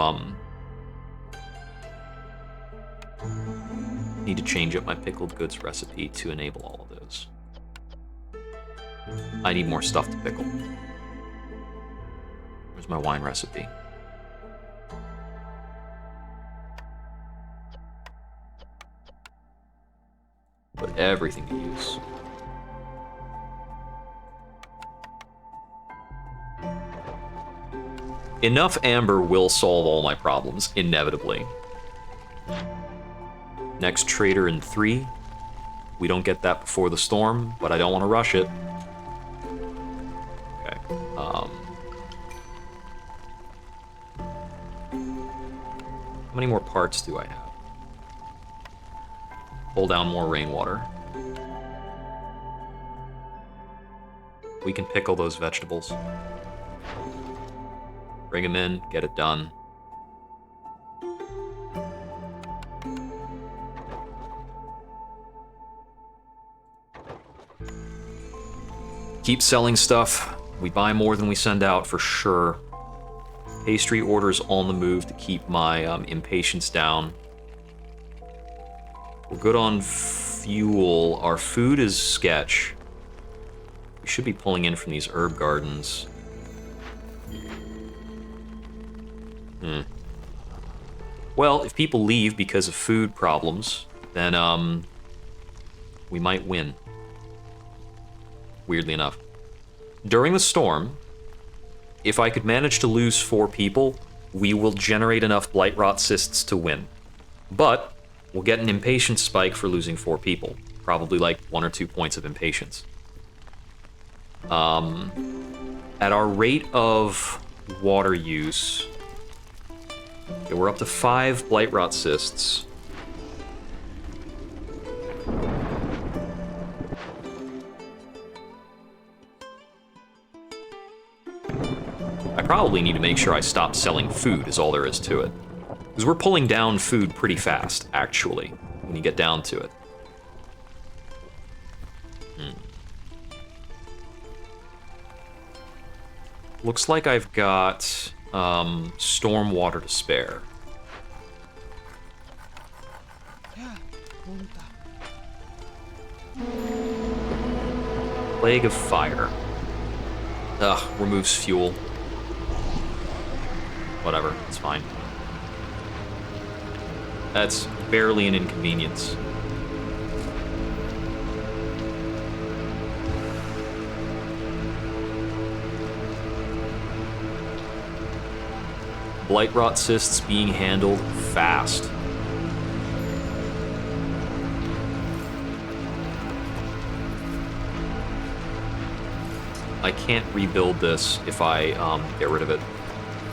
need to change up my pickled goods recipe to enable all of those. I need more stuff to pickle. Where's my wine recipe? Put everything to use. Enough amber will solve all my problems, inevitably. Next trader in 3. We don't get that before the storm, but I don't want to rush it. Okay. How many more parts do I have? Pull down more rainwater. We can pickle those vegetables. Bring them in, get it done. Keep selling stuff. We buy more than we send out for sure. Pastry orders on the move to keep my impatience down. We're good on fuel. Our food is sketch. We should be pulling in from these herb gardens. Well, if people leave because of food problems, then we might win. Weirdly enough. During the storm, if I could manage to lose 4 people, we will generate enough blight rot cysts to win. But we'll get an impatience spike for losing 4 people. Probably like 1 or 2 points of impatience. At our rate of water use, okay, we're up to 5 blight rot cysts. I probably need to make sure I stop selling food, is all there is to it. Because we're pulling down food pretty fast, actually, when you get down to it. Looks like I've got storm water to spare. Plague of Fire. Ugh, removes fuel. Whatever, it's fine. That's barely an inconvenience. Blight rot cysts being handled fast. I can't rebuild this if I get rid of it,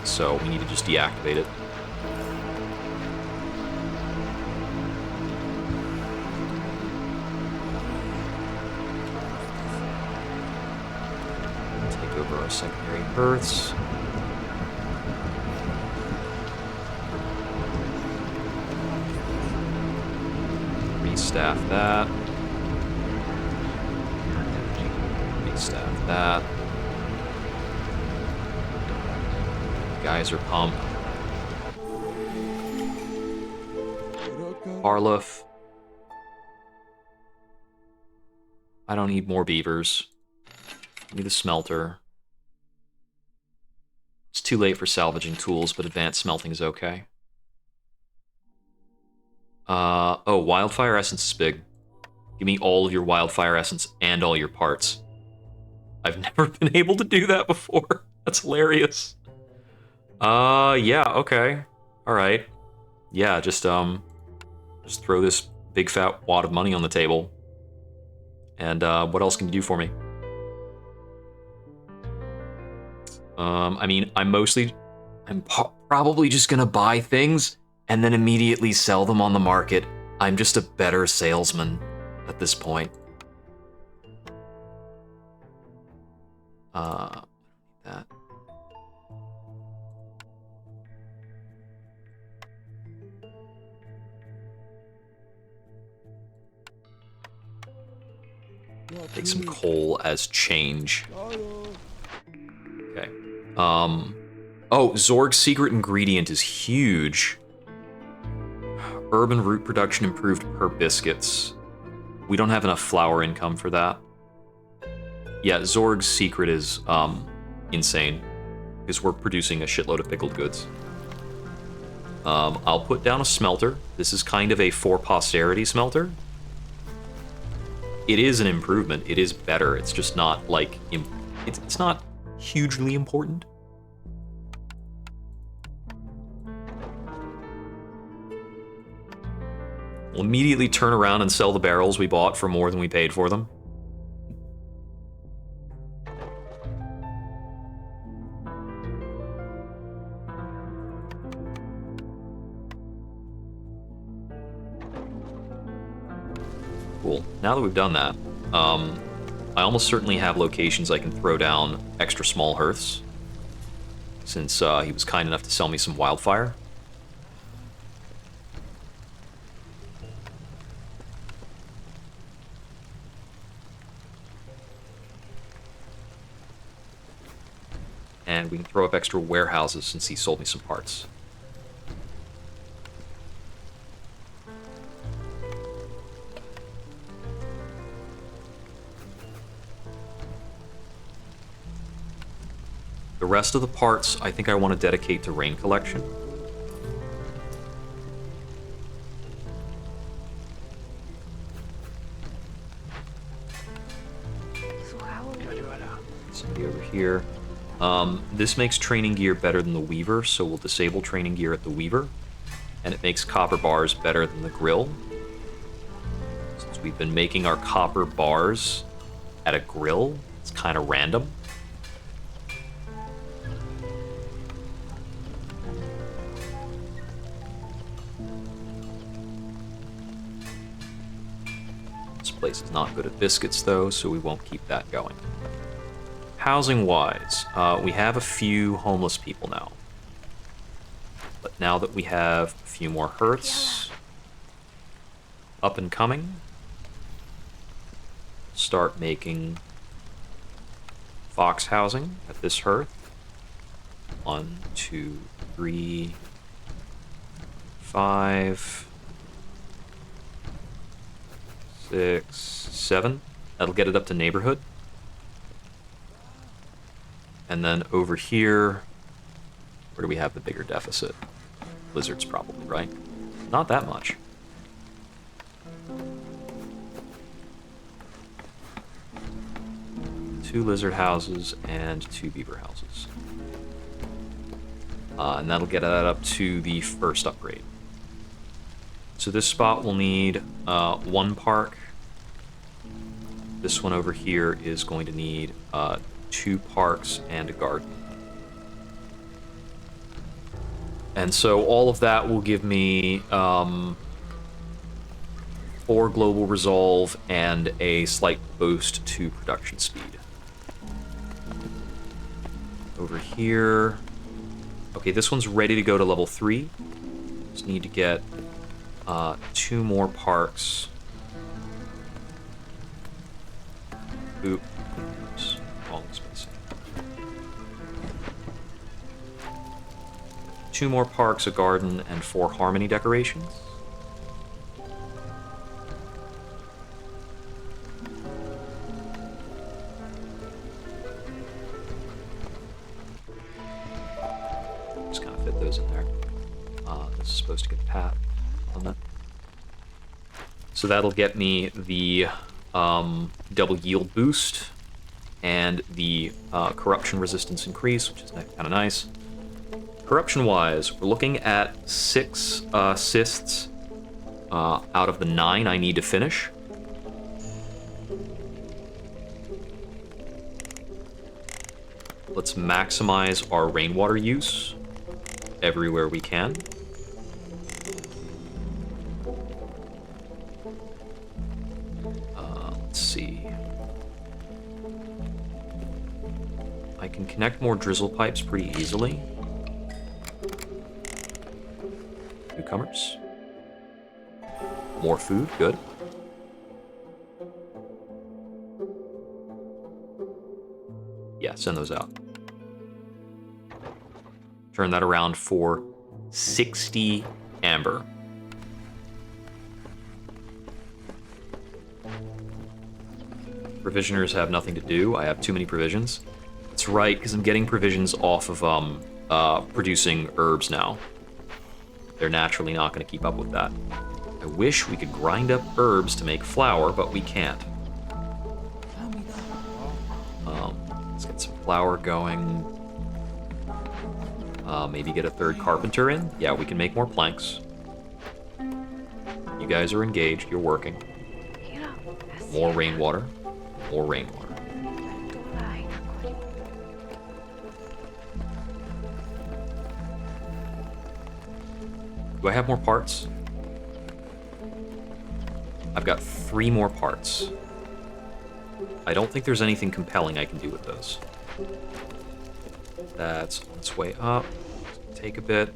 so we need to just deactivate it. Take over our secondary hearths. Restaff that. Restaff that. Geyser pump. Harlef. I don't need more beavers. Give me the smelter. It's too late for salvaging tools, but advanced smelting is okay. Oh, wildfire essence is big. Give me all of your wildfire essence and all your parts. I've never been able to do that before. That's hilarious. Yeah, okay. Alright. Yeah, just throw this big fat wad of money on the table. And, what else can you do for me? I mean, I'm probably just gonna buy things and then immediately sell them on the market. I'm just a better salesman at this point. That. Take some coal as change. Okay. Oh, Zorg's secret ingredient is huge. Urban root production improved per biscuits. We don't have enough flour income for that. Yeah, Zorg's secret is insane, because we're producing a shitload of pickled goods. I'll put down a smelter. This is kind of a for posterity smelter. It is an improvement. It is better. It's just not like it's not hugely important. We'll immediately turn around and sell the barrels we bought for more than we paid for them. Cool. Now that we've done that, I almost certainly have locations I can throw down extra small hearths, since he was kind enough to sell me some wildfire. And we can throw up extra warehouses since he sold me some parts. The rest of the parts I think I want to dedicate to rain collection. Somebody over here. This makes training gear better than the Weaver, so we'll disable training gear at the Weaver. And it makes copper bars better than the grill. Since we've been making our copper bars at a grill, it's kind of random. This place is not good at biscuits, though, so we won't keep that going. Housing-wise, we have a few homeless people now. But now that we have a few more hearths up and coming, start making fox housing at this hearth. 1, 2, 3, 5, 6, 7. That'll get it up to neighborhood. And then over here, where do we have the bigger deficit? Lizards probably, right? Not that much. Two lizard houses and 2 beaver houses. And that'll get that up to the first upgrade. So this spot will need 1 park. This one over here is going to need 2 parks and a garden. And so all of that will give me 4 global resolve and a slight boost to production speed. Over here... Okay, this one's ready to go to level 3. Just need to get 2 more parks. Oops. Wrong space. 2 more parks, a garden, and 4 harmony decorations. Just kind of fit those in there. This is supposed to get a path on that. So that'll get me the double yield boost and the corruption resistance increase, which is kind of nice. Corruption-wise, we're looking at 6 assists out of the 9 I need to finish. Let's maximize our rainwater use everywhere we can. Let's see. I can connect more drizzle pipes pretty easily. Newcomers. More food, good. Yeah, send those out. Turn that around for 60 amber. Provisioners have nothing to do. I have too many provisions. That's right, because I'm getting provisions off of producing herbs now. They're naturally not going to keep up with that. I wish we could grind up herbs to make flour, but we can't. Let's get some flour going. Maybe get a 3rd carpenter in. Yeah, we can make more planks. You guys are engaged. You're working. More rainwater. More rainwater. Do I have more parts? I've got 3 more parts. I don't think there's anything compelling I can do with those. That's on its way up. Take a bit.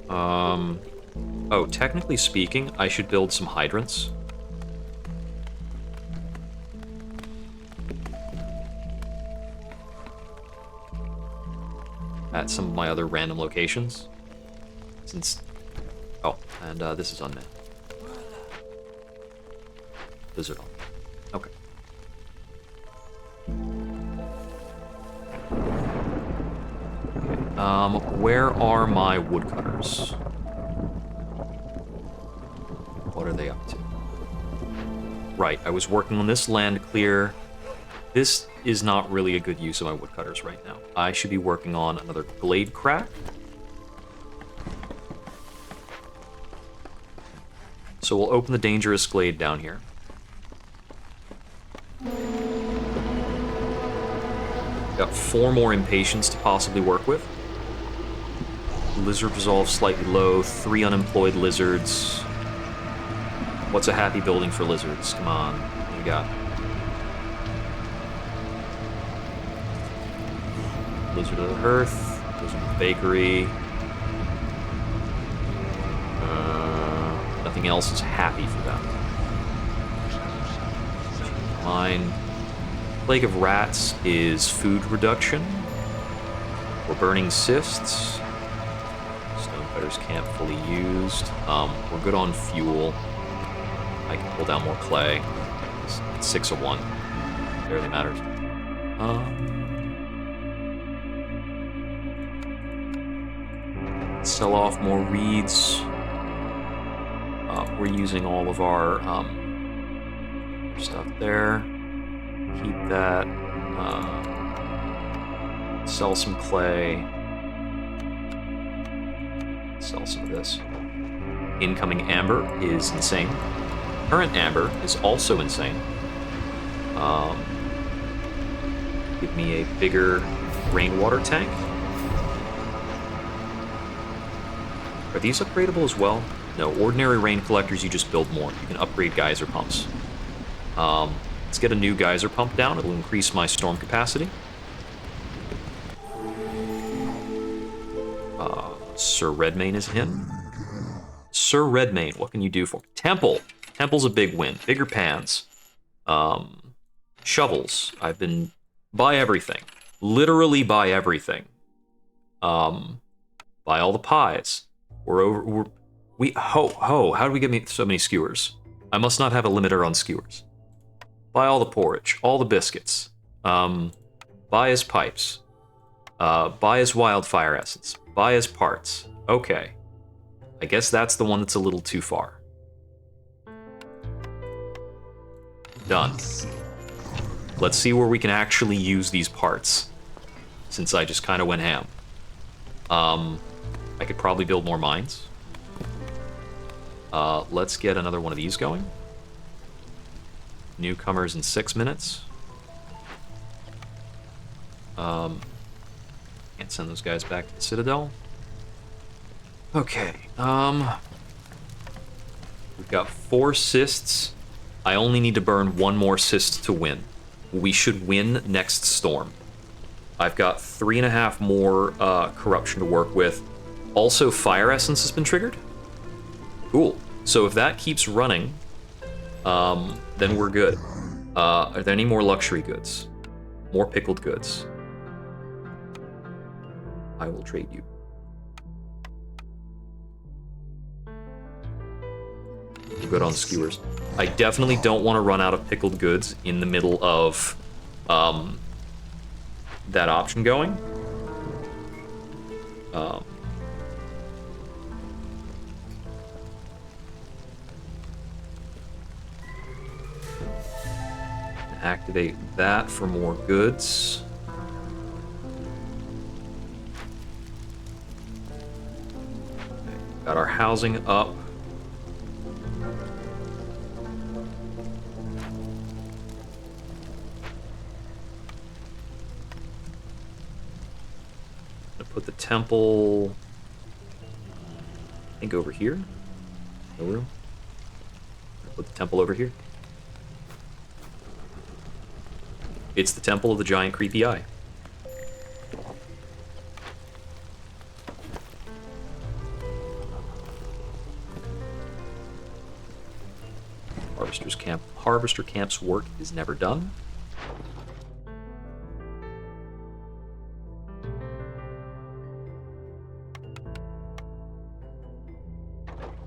Oh, technically speaking, I should build some hydrants. At some of my other random locations. Since... Oh, and this is unmet. Lizard on. Okay. Where are my woodcutters? What are they up to? Right, I was working on this land clear. This is not really a good use of my woodcutters right now. I should be working on another glade crack. So we'll open the dangerous glade down here. Got 4 more impatience to possibly work with. Lizard resolve slightly low, 3 unemployed lizards. What's a happy building for lizards? Come on, what do you got? Lizard of the hearth, lizard of the bakery. Nothing else is happy for them. Mine. Plague of rats is food reduction. We're burning cysts. Stonecutters camp fully used. We're good on fuel. I can pull down more clay. It's 6 of 1. Barely matters. Sell off more reeds. We're using all of our stuff there. Keep that. Sell some clay. Sell some of this. Incoming amber is insane. Current amber is also insane. Give me a bigger rainwater tank. Are these upgradable as well? No, ordinary rain collectors, you just build more. You can upgrade geyser pumps. Let's get a new geyser pump down. It'll increase my storm capacity. Sir Redmayne is in. Sir Redmayne, what can you do for me? Temple. Temple's a big win. Bigger pans. Shovels. I've been... Buy everything. Literally buy everything. Buy all the pies. How do we get me so many skewers? I must not have a limiter on skewers. Buy all the porridge, all the biscuits. Buy his pipes. Buy his wildfire essence. Buy his parts. Okay. I guess that's the one that's a little too far. Done. Let's see where we can actually use these parts. Since I just kind of went ham. I could probably build more mines. Let's get another one of these going. Newcomers in 6 minutes. Can't send those guys back to the Citadel. Okay, we've got 4 cysts. I only need to burn 1 more cyst to win. We should win next storm. I've got 3.5 more corruption to work with. Also, fire essence has been triggered. Cool. So if that keeps running, then we're good. Are there any more luxury goods? More pickled goods. I will trade you. We're good on skewers. I definitely don't want to run out of pickled goods in the middle of that option going. Activate that for more goods. Okay, got our housing up. Put the temple, I think, over here. No room. Put the temple over here. It's the temple of the giant creepy eye. Harvester's camp. Harvester camp's work is never done.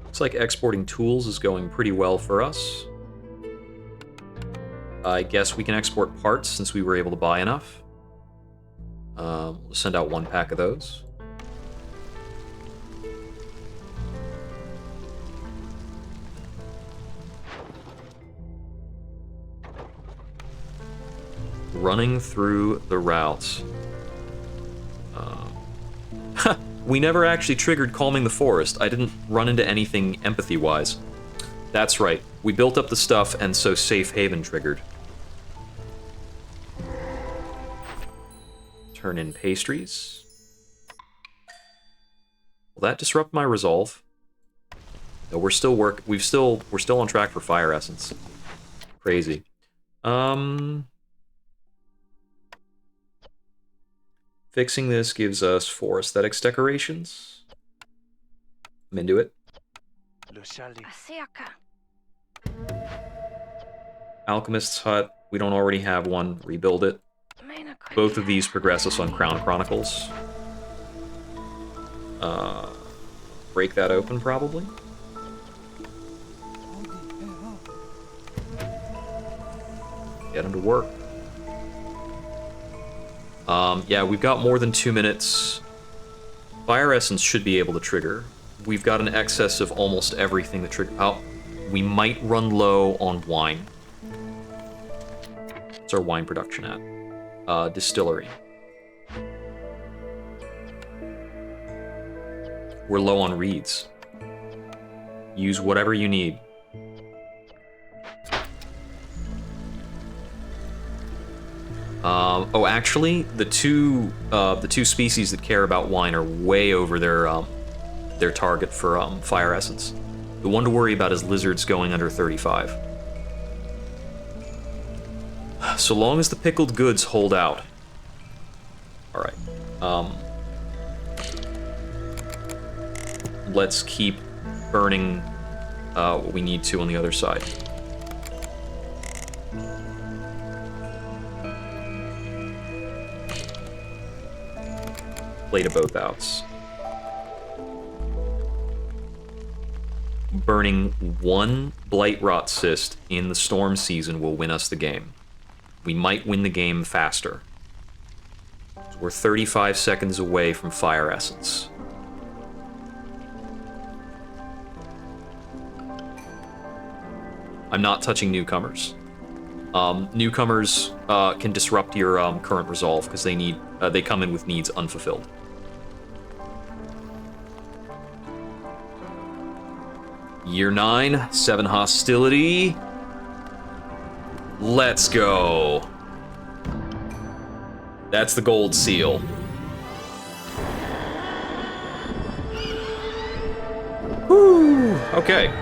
Looks like exporting tools is going pretty well for us. I guess we can export parts since we were able to buy enough. We'll send out 1 pack of those. Running through the routes. We never actually triggered calming the forest. I didn't run into anything empathy-wise. That's right. We built up the stuff, and so Safe Haven triggered. Turn in pastries. Will that disrupt my resolve? No, we're still on track for fire essence. Crazy. Fixing this gives us 4 aesthetics decorations. I'm into it. Alchemist's hut. We don't already have one. Rebuild it. Both of these progress us on Crown Chronicles. Break that open, probably. Get him to work. Yeah, we've got more than 2 minutes. Fire Essence should be able to trigger. We've got an excess of almost everything that trigger. Oh, we might run low on wine. What's our wine production at? Distillery. We're low on reeds. Use whatever you need. Oh, actually, the two species that care about wine are way over their target for fire essence. The one to worry about is lizards going under 35. So long as the pickled goods hold out. All right. Let's keep burning what we need to on the other side. Plate of both outs. Burning 1 Blight Rot Cyst in the storm season will win us the game. We might win the game faster. So we're 35 seconds away from Fire Essence. I'm not touching newcomers. Newcomers can disrupt your current resolve because they come in with needs unfulfilled. Year 9, 7 hostility. Let's go. That's the gold seal. Whew, okay.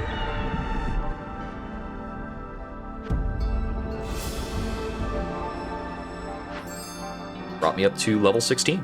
Brought me up to level 16.